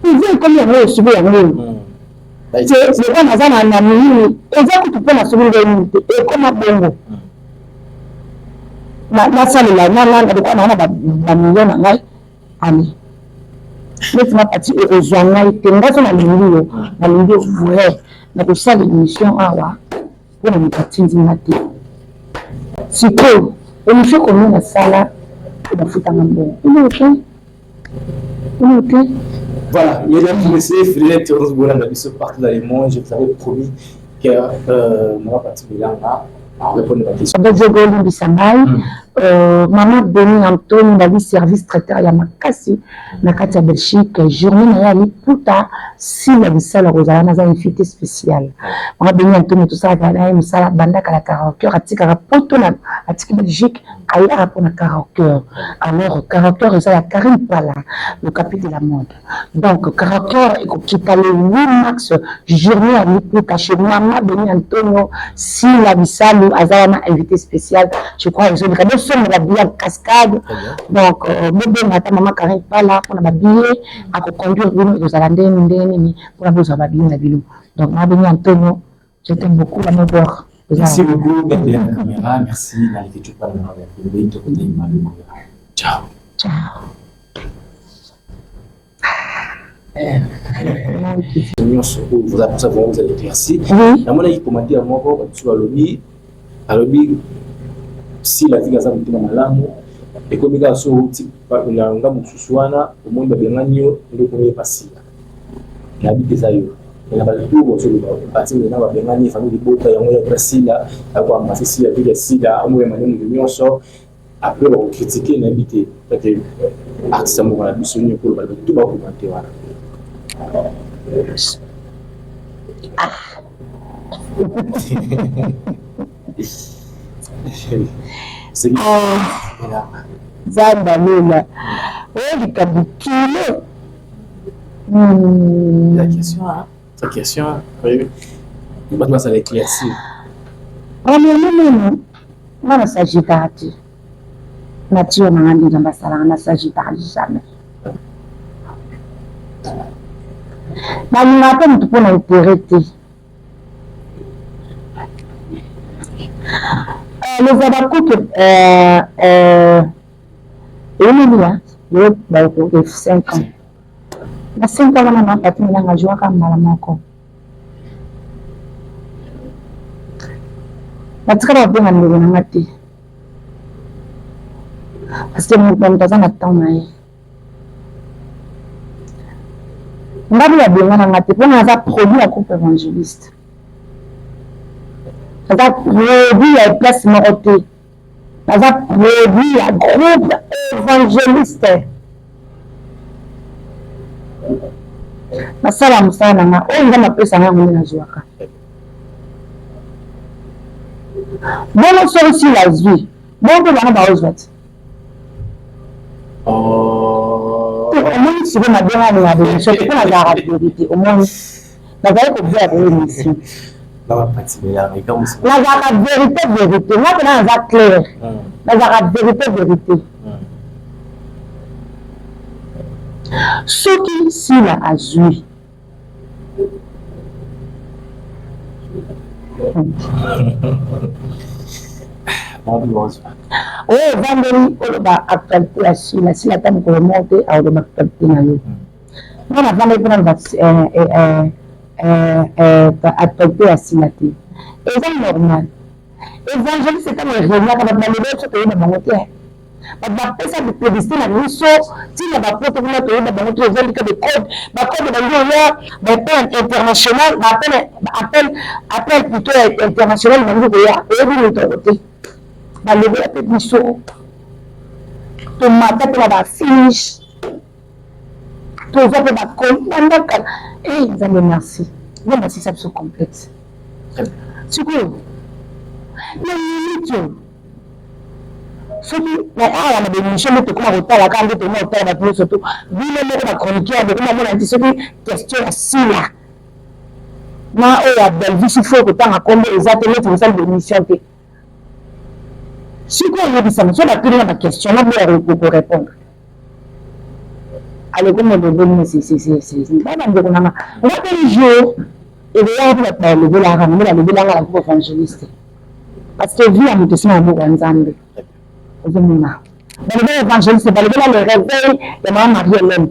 vie ekomi yango esubi yango leka naza na minini eza kutu mpe nasobi ngai nini te ekoma bongo nasalela nadekoa nanga na bamilio na ngai ani neti napati ekozwa ngai te ngai so nalingi vrai nakosala émission awa mpona moto atindinga te sikoyo émission komi nasala nafutanga mbongo ino te Voilà, mesdames et messieurs, Frédéric Théodore Boulanda, qui partout dans le monde, je vous avais promis que mon parti Milanga a répondu à la question. Maman Beni Antonio David service traiteur ya makasi na kati ya Belgique journée na ya liputa si la bisala rozala na za invité spécial Maman Beni Antonio tout ça na misala banda kala karaoke atika poto na atika Belgique aya pour na karaoke alors karaoke ça ya Karim Pala le capitaine de la mode donc karaoke et kita le 8 mars journée à liputa chez Maman Beni Antonio si la bisala azala na invité spécial je crois ils ont la billet en cascade donc bébé mata maman Karim pas là pour la billet à conduire aux alandais ndeni pour la bourse à billet na bilo donc ma béni Antonio je t'aime beaucoup la mort merci beaucoup de la caméra merci la l'écriture par le ciao ciao vous avez ça vous allez éclairci na mona yi commenter moko sur alobi si la vie gaza mutima malamu ekomika so na ngambo susuana omonda benganyo ndoko ye pasila na biteza yo na balatu boso lo patine na bengani famille bota yango ya pasila akwa masisi ya vie sida amoye maneno nyonso après ba critiquer na bité parce que aksa mo la biso ni ko balatu ba commenter wana Zamba Lula. Oh, Kabukile. La question, oui. Maintenant, ça va éclaircir. Premièrement, moi, je Sagittaire. Nature, on a dit dans la Sagittaire, jamais. Mais on a pas tout pour l'intérêt. Les Abakouk, Et il y a 5 ans. Na 5 ans, on a parti à jouer comme Malamako. Na tika bien na ngati. Parce que mon père n'a pas de ngabi ya bien na ngati pour na produit à groupe évangéliste. Ça produit à place Moroté. Ça produit à groupe évangéliste. Masala musana nga onga mapesa nga ngoni na jouaka. Bon so aussi la vie. Bon que bana ba ozvat. Au moins si vous m'avez bien à la je peux la vérité au moins la vérité ko faire l'émission. La vérité, moi que dans la clair. La vérité. Ce qui s'il a joué. Oh, vendredi, on va actualité à Chine, si la table pour monter, on va actualité na yo. Non, la vendredi on va actualité à Chine. Et c'est normal. Évangile c'est comme le réunion quand on a levé sur le monter. Ba pesa de publicité na biso, ti na ba poto kuna to na ba moto ezali ka de code, ba code ba yo ba international, ba appel plutôt international na ngo ya, e bi ni to côté. Ba levé la tête biso. To mata to ba finish. To va ba comprendre que vous allez merci. Non, merci ça c'est complexe. C'est quoi? Non, soki na awa na bénédiction moto koma kotala kanga te na otala bato nyonso to bino moko bachroniqueur bekoma mona nti soki question ya sila na oyo ya belvisi fo kotanga kombo eza te neti mosali bénédiction te sikoyo oyebisana so batuli na baquestion na boya korépondre alekoma bebelina babandeko nanga ngapeli jour ebeyaa mpe bato balebelaka nde balebelanga la groupe évangéliste parce que vie ya moto esina ya moko ya nzambe ozomona balebela évangéliste balebela le réveil ya mama Marie-Hélène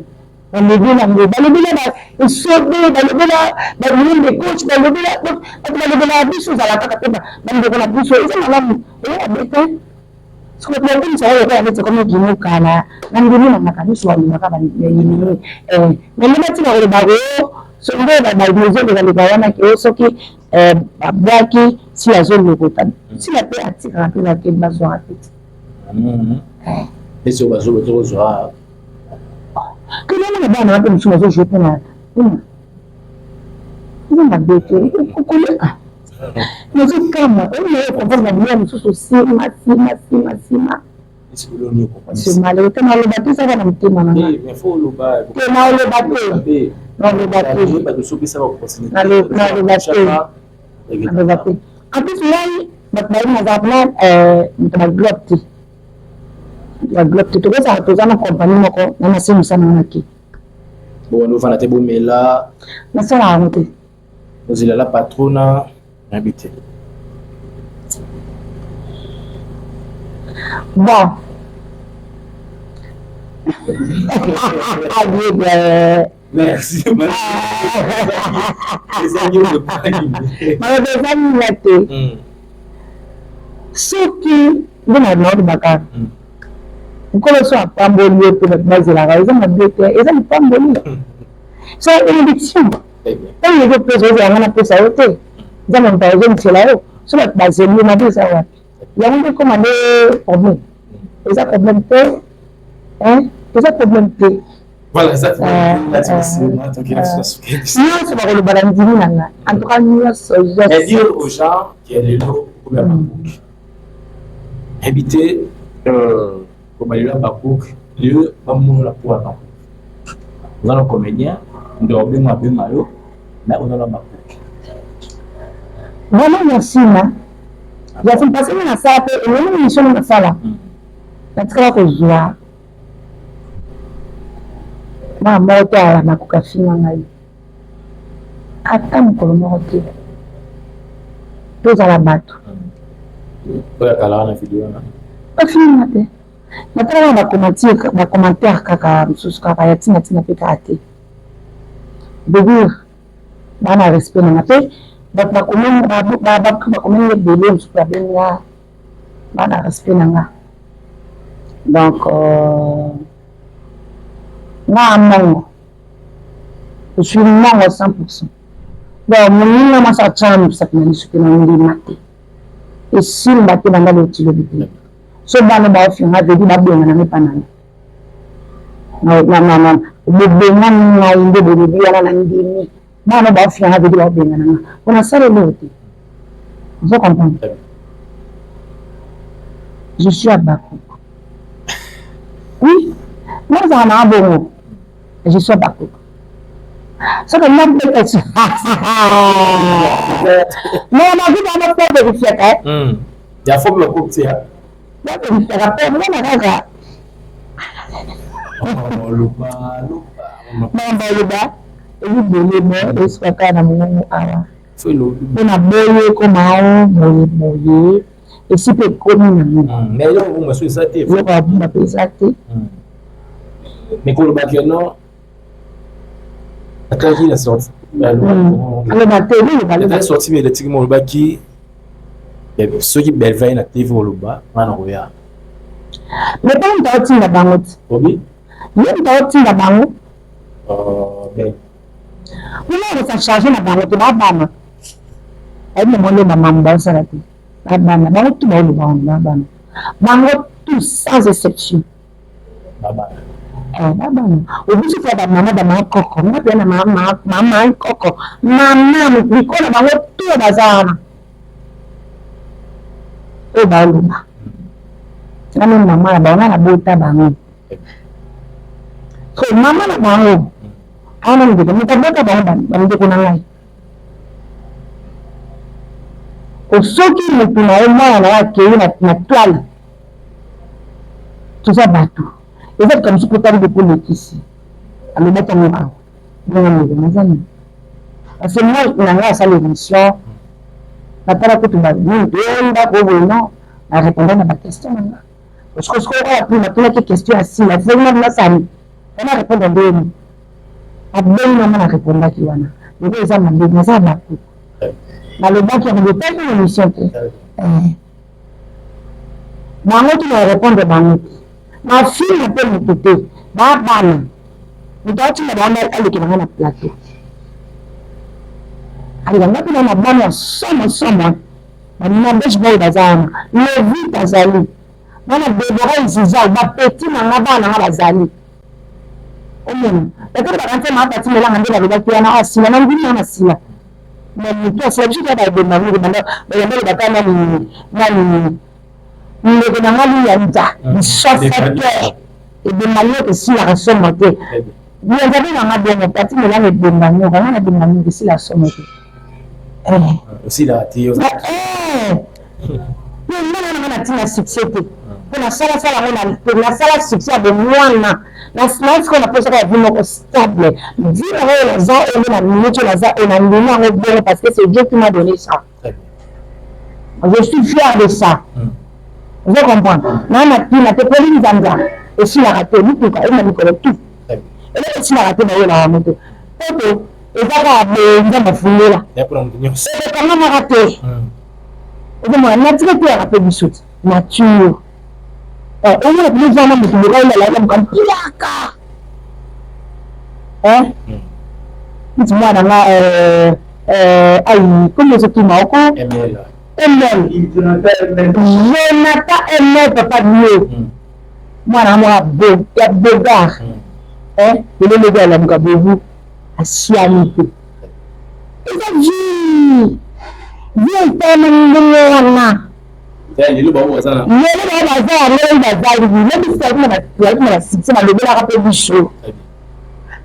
balebela ngo balebela esobe balebela balinde coach balebela biso ozala kaka te bandeko na biso eza malamu eyabete soki bakomisa oyo kaka neti komi kimokala nandimi na makanisi walimaka bayimini melema ntina koloba o songo bazoleka wana ke soki babwaki si azolokota sila mpe atikaka mpe bakeli bazwaka peti esi bazozwa kelomona bana bape mosusu bazojue mpe na eza mabe te okoleka nazokama oyo comprendre na biloko mosusu sima simale te naloba te ezaka na motema nanga te naoloba te naloba te en plus ngai bato bayi nazala mpena moto baglobe te ya globe te tokozala toza na compagnie moko na nase mosana wanaki ovanda te bomela nasala yango te ozela la patrona nayebi te bon merci ezanila te soki nde na naolobaka nkolo so apamboli ye mpe bato bazelaka eza mabe te eza lipamboli so élection ntango ezopesa ozalanga na pesa yo te eza na moto azomisela yo so bato bazeli mabe eza wapi yango nde koma nde problème eza problème te eza problème te nyonso bakolobala ndimi na nga en tout cas nyonso dire aux gens qu'il y a lelo okomi ya babuki habiter kobalelo ya babuki lieu bamonola mpo ya babuki oza na comédien nde obenga abenga yo na ozola babuki vraiment yasima yasima parce que nasala mpe elelo misolo nasala natikala kozwa mwana moko te ala nakoka finga ngai ata mokolo moko te tozala bato oyo akala wana video wana bafinga te natala ba commentaire kaka msusu kaka ya tina peka ate de bana respect na pe ba comment ebele msusu babenga bana respect nanga donc je suis mongo à 100%. Donc, mon nom ça charme ça que je suis maté. Et si le maté dans le tilo de so bana ba fi ha de ba benga na panana. Na le benga na inde de biya na ndini. Bana ba fi ha de ba benga na. On a ça le loté. Vous comprenez? Je suis à Bakou. Oui, moi j'en ai un bon. Je suis à Bakou. Ça que l'homme peut être. Mais on a vu dans notre tête de fier. Il y a faut le coupe ça. Il y a une thérapie, moi on a Luba, et vous voulez me respecter dans mon awa. On a boyé comme un boyé, et si peu commun. Mais là, on m'a souhaité ça. On va pas ça. Mais pour le bac, non. La classe est sortie. Elle est sortie, mais le tigre mon bac qui. Ceux qui belvaient la TV au Luba, on en revient. Mais pas une tortille la bangote. Oui. Il y a une tortille la bangote. Ben. Oui, on va charger la bangote. La bangote. Elle me demande ma maman ça la tête. La bangote tout le monde la bangote. Bangote tout sans exception. Baba. Baba. Au bout de la maman de ma coco, moi bien maman coco. Maman, mi colle la bangote tout au bazar. Oh Baluba. La même maman la bangote la botte bangote. So maman la bangote. On a dit que nous avons pas bangote qu'on a. Au soki nous pouvons voir la accueillir la toile. Tout ça bateau. Et c'est comme si vous avez des poules ici. À me mettre en avant. Parce que moi, on a ça l'émission. La parole que tu m'as dit, on va non, à répondre à ma question. Parce que ce qu'on a appris maintenant, quelques questions assis, la forme de la salle, on a répondu à deux. À deux, on a répondu à Kiwana. Les deux hommes ont dit, mais ça va. Dans le banc qui a pas une émission. Maman, tu vas répondre à Maman. Ma fille m'appelle mon côté. Ma banne. Mais toi, tu m'as demandé à aller dans le plateau. Alors, on a pris ma banne en somme. On m'a dit, je vais bazar. Le vite bazali. On a dévoré Ziza, ma petite, ma banne à bazali. Oh mon. Et quand on a rentré ma partie, mais là, on a dit, la vérité, on a assis. On a dit, on a assis. Mais c'est l'objet de la demande. Mais il y a des batailles. Il est dans la ligne de chauffeur et de manière que si la somme était. Vous avez dans la bonne partie, mais là, les bonnes manières, on a des manières que si la somme était. Aussi la théo. Mais on a un succès. Pour la salle, la salle succès de moi, la science qu'on appelle ça la vie stable. Dis les gens, on a mis la parce que c'est Dieu qui m'a donné ça. Je suis fier de ça. Vous comprenez? Non, la théorie des Anglais. Et si la raté, nous, tout, elle m'a dit tout. Et là, si la raté, elle a monté. Et ça va me fouiller là. Et comment m'a raté? Et donc, on a dit que tu as raté du soute. Nature. On a plus de gens qui me disent, comme Pilaka. Hein? Dis-moi, dans la. Comment est-ce qu'il m'a encore? Jonathan aimait papa Dieu. Moi, moi, beau, il y a beau gars. Il est le gars, là, vous, à Siamité. Il a dit, viens, t'es mon Il est le bon bazar. Il est le bazar, il est le bazar. Il est le bazar.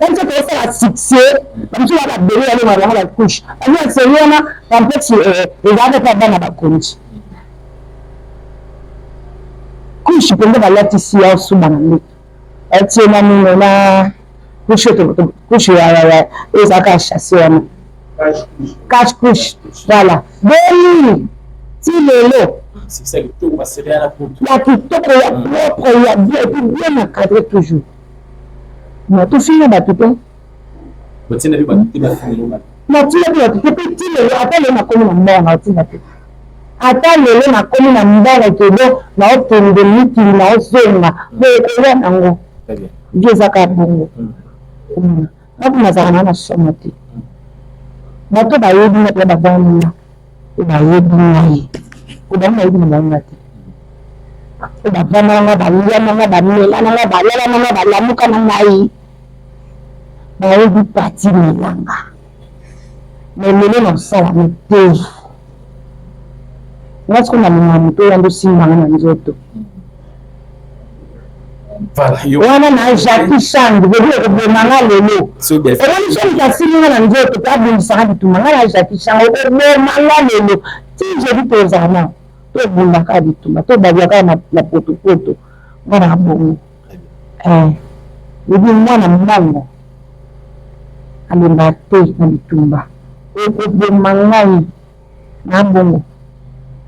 Quand tu fais ça, succès, comme tu vas la donner, elle va avoir la couche. Elle va se dire, en fait, il va pas dans la couche. Couche, tu peux aller ici, en sous mon elle tient la couche, et ça cache chasser. Cache couche, voilà. Demi, si le lot, C'est ça que tout va se faire pour tout. La kitoko ya propre ya bien et puis bien encadré toujours. Mais tout finit ba tout. Vous tenez le bâti va finir. Na tina bien tout petit le appelle na komi na mbongo na tina tout. Ata lelo na komi na mbongo todo na otende miti na osenga. Ko ya nango. Très bien. Dieu zaka bongo. Nabu nazana na somati. Bato ba yebi na ba bana. Ba yebi na yi. Ko ba na yebi na ngati. Ko ba bana na ba liya na ba mela na ba lela na ba lamuka na ngai. Ba yebi pati milanga. Mais na sala mte. Ngasko na mto ya ndo simba na nzoto. Voilà, wana na Jackie Chang bebe manga lelo so bien. Wana so kasini na nzoto tabundisa bitu manga na Jackie Chang manga lelo ti je bi tozana to bunda ka bitu to babia ka na poto wana bongo bibi mwana mmango alinda te na bitumba o manga na bongo.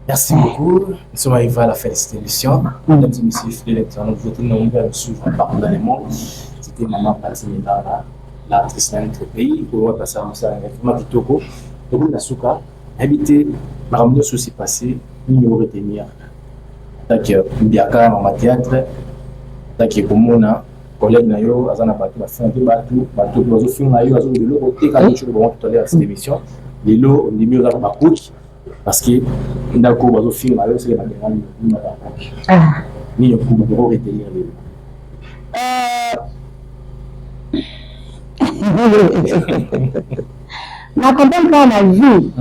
Merci beaucoup. Nous sommes arrivés à la fin de cette émission. Mesdames et messieurs, fidèles lecteurs, nous vous nous suivre partout dans le monde. C'était Maman Patimina, l'artiste de notre pays. Pour passer à Moussa Ngafima Kitoko, Togo Nasuka, habité, Maramno souci passé, nous retenir. Takia Mbiaka, Mama Théâtre, Takia Komona, collègue Nayo, Azana Batu, Batu, Bozo Film Nayo, Azo de l'eau, côté, quand nous sommes tout à l'heure à cette émission, les lots, les murs à Bakouch. Parce que ndako bazo film alors c'est la dernière ni ni le coup de retenir na comprendre quand la vie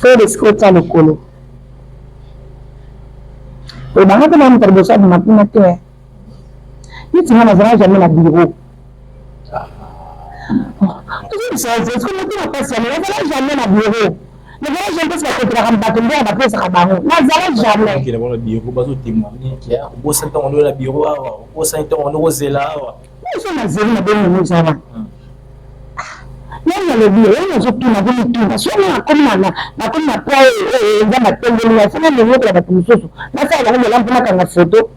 fait des scots à l'école et dans la même intervention de ma primature il tient na zara jamais na bureau tout ça c'est ce que nous passons jamais na bureau. Le vrai, je pense que tu as battu bien la place à Baron. Nazareth jamais. Qui est le bureau, bazo témoigner qui a au sein on le bureau, au sein on le zela. Nous sommes à zéro, nous sommes là. Là, le bureau, nous sommes tous dans le tout. Si on a comme la poire, on va mettre le lien. C'est le mot que la tout ça. Là, ça, il y a une lampe dans la photo.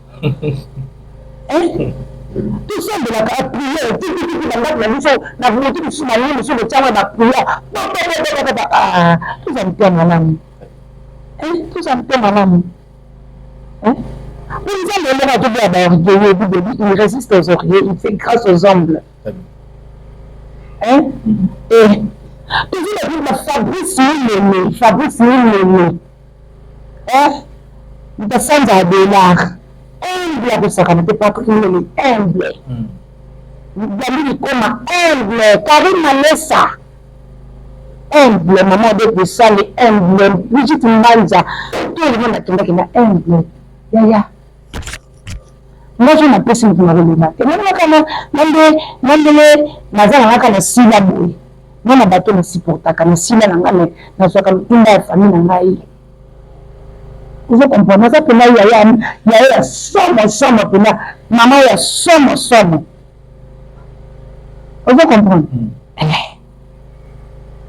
Tout ça de la prière, la volonté de se marier, monsieur le tient la prière. Tout ça me plaît, madame. Tout ça me plaît, madame. Vous avez il résiste aux oreillers, il fait grâce aux ongles. Et toujours la Fabrice Moulémé. Il descend à $. Humble avec sa canette, pas que nous sommes humbles. Nous allons comme humble, Karine Malessa. Humble, maman de ça, les humbles. Brigitte Mbanza, tout le monde a tombé qui est humble. Ya. Moi, je m'appelle ce que vous m'avez dit. Nazala na sila boy. Mwana bato na supporta kana sila na ngane na soka mtinda ya famille na ngai. Vous comprenez ça que là il y a somme pour là maman il y a somme. Vous comprenez?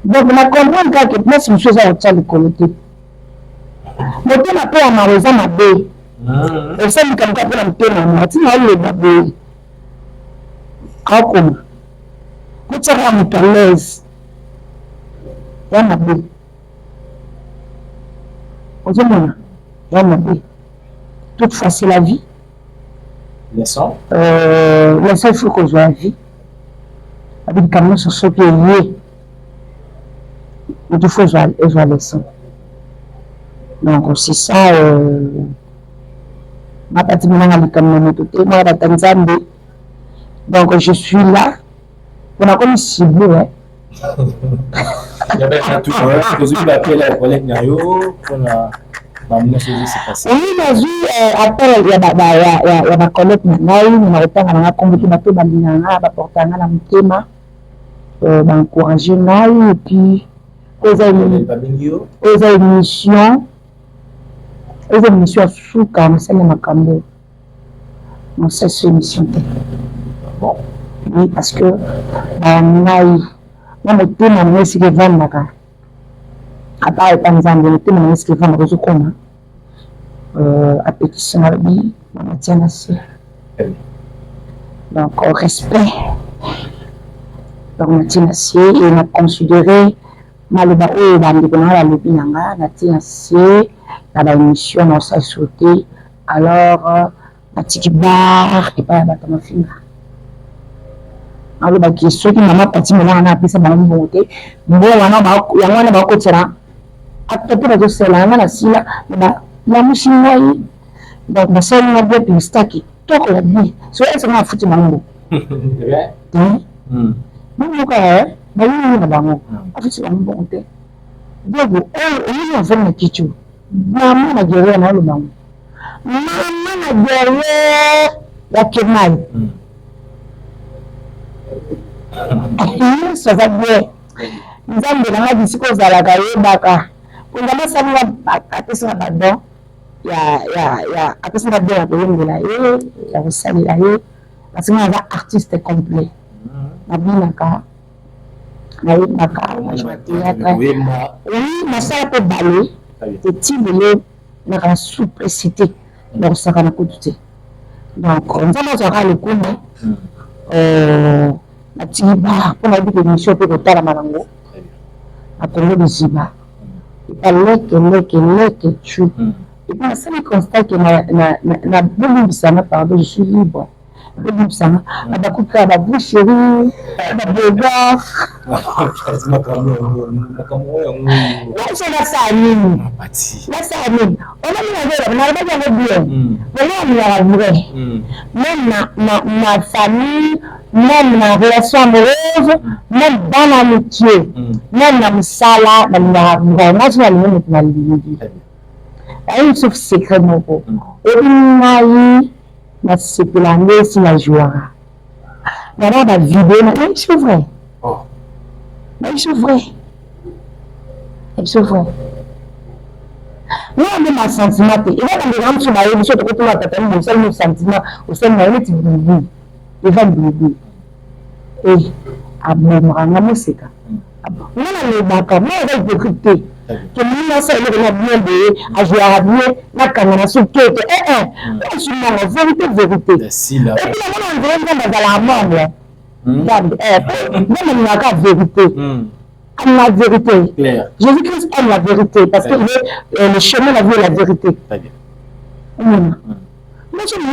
Donc on a compris que moi c'est une chose à faire le côté. Mais tu n'as pas à m'arrêter ma bé. Et ça me comme pour me tenir moi tu n'as le babé. Comment? Tu seras à l'aise. Ya ma bé. Vous comprenez? Toutefois, c'est la vie. Leçon? Leçon, il faut qu'on joue la vie. Avec quand même sur ce qui est lié. Il faut jouer la leçon. Donc, c'est ça. Ma partie de Tanzanie. Donc, je suis là. On a comme ciblé. Il y avait un tout la collègue Nayo. Oui, après, il y a ma collègue Nanaï, on a retenu à convoquer ma tête à porter à la mutema, d'encourager Naï, et puis, aux émissions à Souka, on sait le Macambo. On sait cette émission. Bon, oui, parce que Naï, moi, je suis vendre là. apa panzambe te na miski fama ko sukoma a pétition bi na tiana si donc au respect donc na tiana si et na considérer maloba oyo bandi ko na lobi nanga na tiana si na ba émission na sa sauter alors na tiki bar et pas ba tama finga alo ba kiso ki mama pati mona na pesa ba mbote mbo wana ba yangwana ba ko tsera atatu ba josela na sila ba la mushingai donc ba sel na bo pistaki toko la bi so esa na futi mambo mambo ka ba yini na bango afuti mambo te dogo ni na vena kichu mama na gere na lo bango mama na gere ya kemai ça va bien. Nous avons des gens qui sont à la carrière baka. Pour la ça nous a passé na badon. Ya a passé na badon pour une de la ya vous savez là parce que on va artiste complet. Na binaka. Na binaka, na théâtre. Oui, ma ça peut baler. Des timbrés na souplicité. Donc ça va coûter. Donc on va voir le coup. Atiba pour la vie de mission pour la malango à Congo de Ziba et pas leke tu et puis ça me constate que na bonne bisama pardon je suis libre bonne bisama abakuka ba boucherie ba boga là ça amine on a mis la pas bien on a même ma famille même la relation amoureuse, même dans l'amitié, même dans le sala, dans le moi je vais aller dans le vie. Il y a sauf secret mon pot. Et puis na c'est pour la nuit si la joie. Maintenant la vidéo, c'est vrai. C'est vrai. C'est vrai. Moi même ma sentiment, et là dans les rames sur ma vie, je te retrouve à ta tête, mon seul sentiment, au sein de ma vie, il va bébé et abomra na musika nana le baka moi va décrypter que moi ça il a bien de à jouer à bien na kamera sur tout on sur la vérité et puis là on va dans la mort même la vérité la vérité Jésus-Christ aime la vérité parce que le chemin la vie la vérité moi je me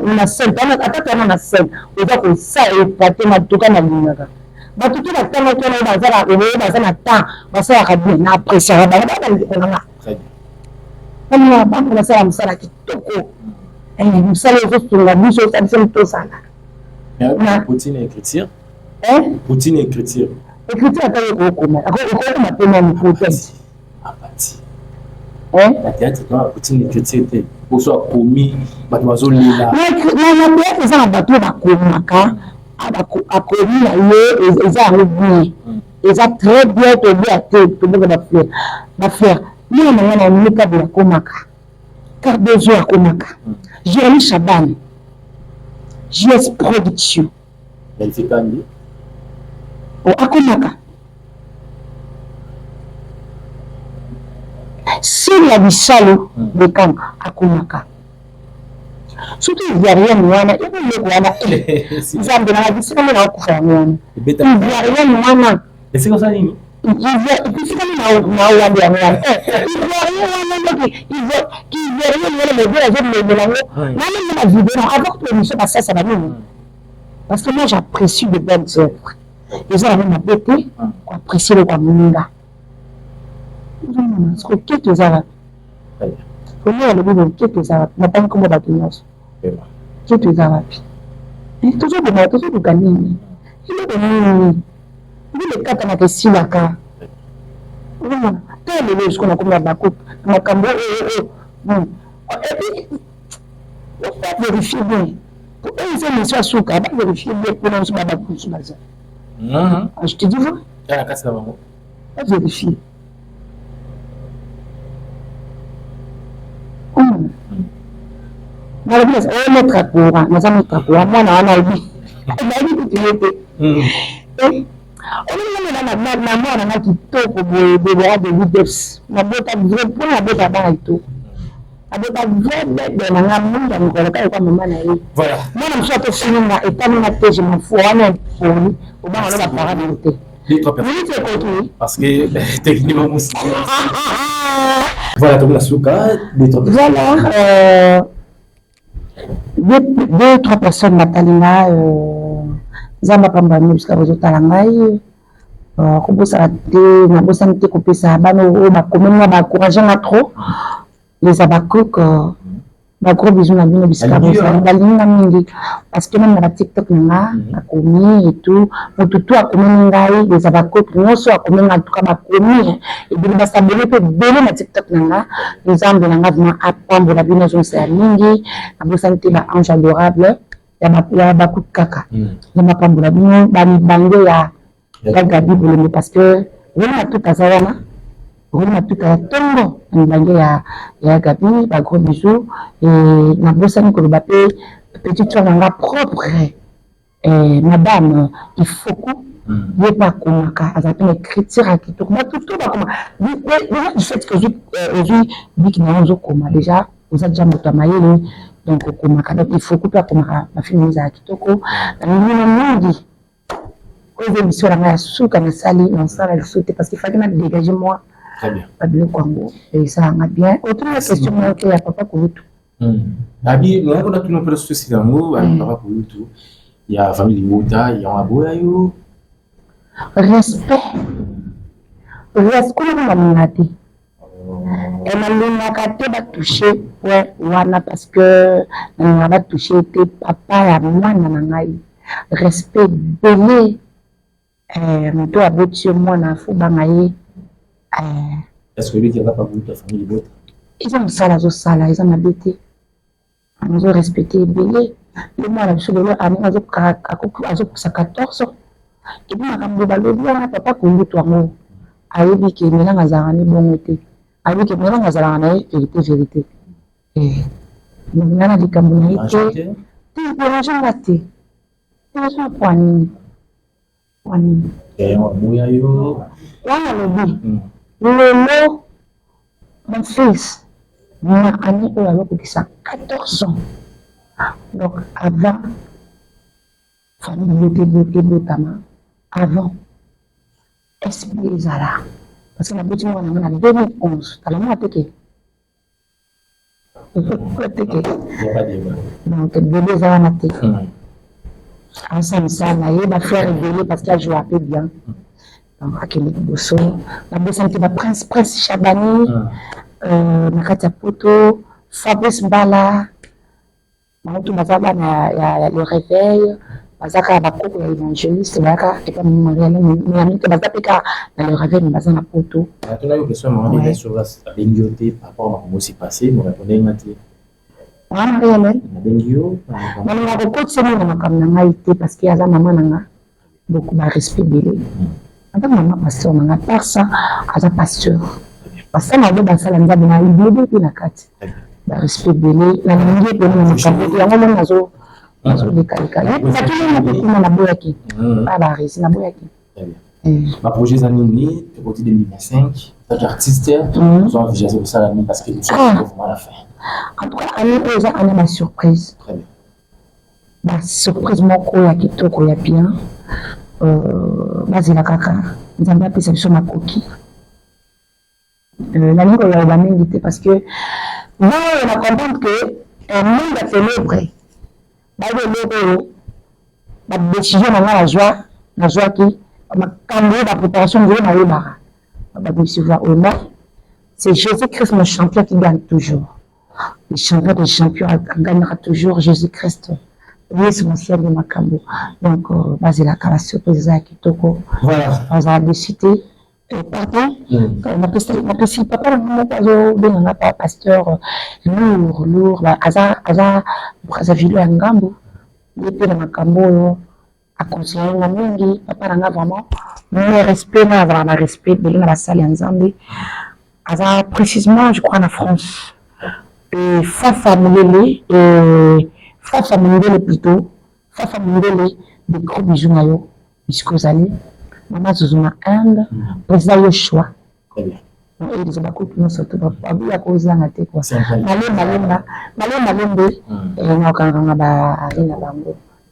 dis na scène ataka na scène oza ko sa e paté na tuka na linga ba tuka na tanga tona bazala bazana ta basala ka bien na apprécier ba na nga kama ba na sala msala kitoko msala ko tunga biso sa to sala na Poutine écriture Poutine écriture ataka ko koma ko ma pena ni Poutine apati la théâtre toi Poutine écriture pour soit commis mademoiselle Lila na théâtre ça va tout ba komaka a commis là et ça bien et ça très bien to bien to ba faire ni na ni ka ba komaka car deux jours komaka Jérémy Chaban JS Production elle fait quand même o akomaka si la bisalo de kanka akomaka surtout il y a rien wana et puis le wana zambe na bisalo na okufa wana il y a rien wana et c'est comme ça nini il y a bisalo na wana il y a rien wana il y a rien wana le dire je me lango même la vidéo avant que l'émission passe ça va nous parce que moi j'apprécie de belles œuvres les gens avaient ma beauté apprécier le kwaminga parce que quelques arabes pour moi le boulot quelques arabes n'a pas comme batteuse quelques arabes et toujours de gagner il est de le cas dans la silaka tant de choses qu'on a comme la coupe ma cambo et puis on va vérifier bien pour eux ils aiment ça souka on va vérifier bien pour nous pas battre sur ça je te dis vrai la casse là maman on vérifie na bila o metra kura na za metra kura mwana wana hivi na hivi tulipe ona mwana na kitoko boyebelera de lideps nabota vrai mpo nabota bana kitoko abota vrai bebe nanga munda mikolo kaka kwa mama na ye mwana mosusu atofininga etaninga te je m'en fous wana mponi obanga no baparade te parce que techniquement voilà comme la souka voilà deux trois personnes batalinga zamba pambani jusqu'à ozotala ngai kobosana te nabosani te kopesa bana oyo bakomenga baencourageanga trop les abacook bagros bisous na bino bisika bozali balinga mingi parce que même na batiktok nanga bakomi et tout motu tu akomeni ngai les abacook nyonso akomenga en tout cas bakomi ebili basabele mpe ebele na tiktok nanga nzambe nanga vraimen apambola bino azongisa ya mingi nabosani te baange adorable ya bacook kaka nzambe apambola bino bamibange ya gabi bolembe parce que rona tout aza wana rona tout ya tongo mibange ya gabi bagros bisous nabosani koloba mpe petite soeur nanga propre madame ifoko ye mpe akomaka aza mpe na écriture ya kitoko batutu bakoma déjà du fait que ozwi biki na yo ozokoma déjà oza déjà moto ya mayele donc okomaka donc ifoko mpe akomaka bafilme eza ya kitoko namilina mingi oyo eza émission na ngai ya suka nasali nasala lisu te parce qu'il fallait na dégager moi babiloko yango esalanga bien otuna la question moke ya papa kolutu abi nako natuna mpe susi yango papa kolutu ya famille Mota ya maboya yo respect kuna malinga te nalingaka te batouche point wana parce que nalinga batouche te papa ya mwana na ngai respect bele moto aboti yo mwana afubanga ye est-ce que lui qui a pas voulu ta famille Mota eza mosala azosala eza mabe te azorespecte ebele le mwana biso lelo aninga azokusa 14 ebi makambo balobi wana papa kolutu yango ayebi ke melanga azalaka ne bongo te ayebi ke melanga azalaka na ye vérité nga na likambo na ye te dérangeanga te dérangeanga po anini wana lobi lelo mon fils na ani oyo azokokisa 14 ans donc avant famille ebotama avant esprit ezala parce que naboti moko nanga na 2011 tala moko teke donc bebe eza wana te aosamisa na ye bafrère ebele parce que ajoue ape bien donc akende liboso nabosani te baprince Chabani na kati ya poto Fabrice Mbala bantu baza bana ya le réveil baza kaka bakoko ya évangéliste bayaka epa miamite baza mpe kaka na le réveil me baza na poto tuna yo question mama sur abengi yo te par rapport makambo osi passé mo répondre nga te wana réel abengi yo nalinga kokotisa na makambo na ngai te parce que aza mama na nga beaucoup barespect ebele aza mama pasteur na nga par ça aza pasteur pasteur na yo basala nzambe na libebe mpe na kati barespect ebele nalingi epene na makambo yango moni nazolekaleka bakili mokokuna naboyaki babaresi naboyaki baprojet eza nini côté 2025 tant artiste ozo envisager kosala nini parce que nous sommes vraiment à la fin en tout cas année oyo eza année basurprise basurprise moko ya kitoko ya bien bazela kaka nzambe apesa biso makoki nalingi koyeba mingi te parce que oyo na comprendre que monde acélébre baeloko oyo badécision na nga nazwaki makambo oyo bapréparation nzelo nayebaka badécision oyo moi c'est Jésus-Christ mon champion qui gagne toujours le champion des champions gagnera toujours Jésus-Christ l'essentiel de makambo donc bazelaka basurprise eza ya kitoko bazala décité pardon napesi papa nanga moko azobenganga pa pasteur lourd aza brazzaville ya ngambo ye mpe na makambo oyo aconseille nga mingi papa nanga vraiment me respect na azala na respect bele na basali ya nzambe aza précisément je crois na France fafa molele plutôt fafa molele de gros bisous na yo bisika ozali Maman Zuzuma Inde, président Yoshua. Très bien. Ils ont beaucoup de surtout pas à cause de la tête quoi.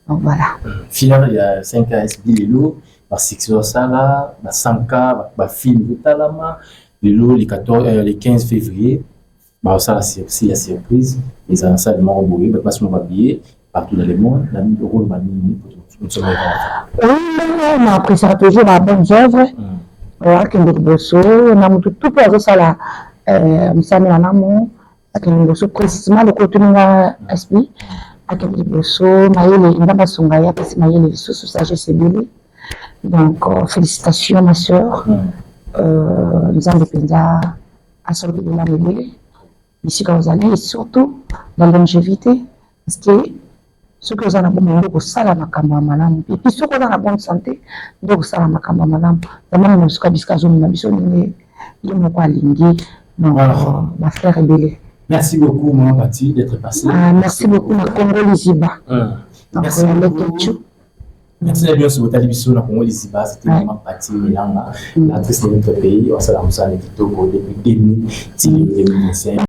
Donc voilà. Finalement, il y a 5 ans, Lilo, par 6 ans, ça là, 5 ans, par film de Talama, Lilo, le 15 février, ça là, c'est la surprise, les enfants de Maroboué, parce qu'on va habiller partout dans le monde, la mise au rôle de nous sommes oui, on apprécie toujours la bonne œuvre. Voilà, qui est bosso, on a tout pour ça là, on s'est mis en amont, qui est bosso précisément le côté de l'esprit. Donc, félicitations, ma soeur. Nous avons dépendé à sortir de la mêlée. Ici, quand vous allez, et surtout la longévité, parce que ce que vous avez besoin de ça, la maman, et puis ce que vous avez bonne santé, donc ça, la maman, la maman, nous sommes jusqu'à zone, nous sommes ma frère est belé. Merci beaucoup, Maman Pati, d'être passé. Merci beaucoup, ma Congo Liziba. Merci beaucoup. Merci bien sur votre télévision, la Congo Liziba, c'était Maman Pati Milanga, l'actrice de notre pays. On s'est lancé avec Kitoko depuis 2005.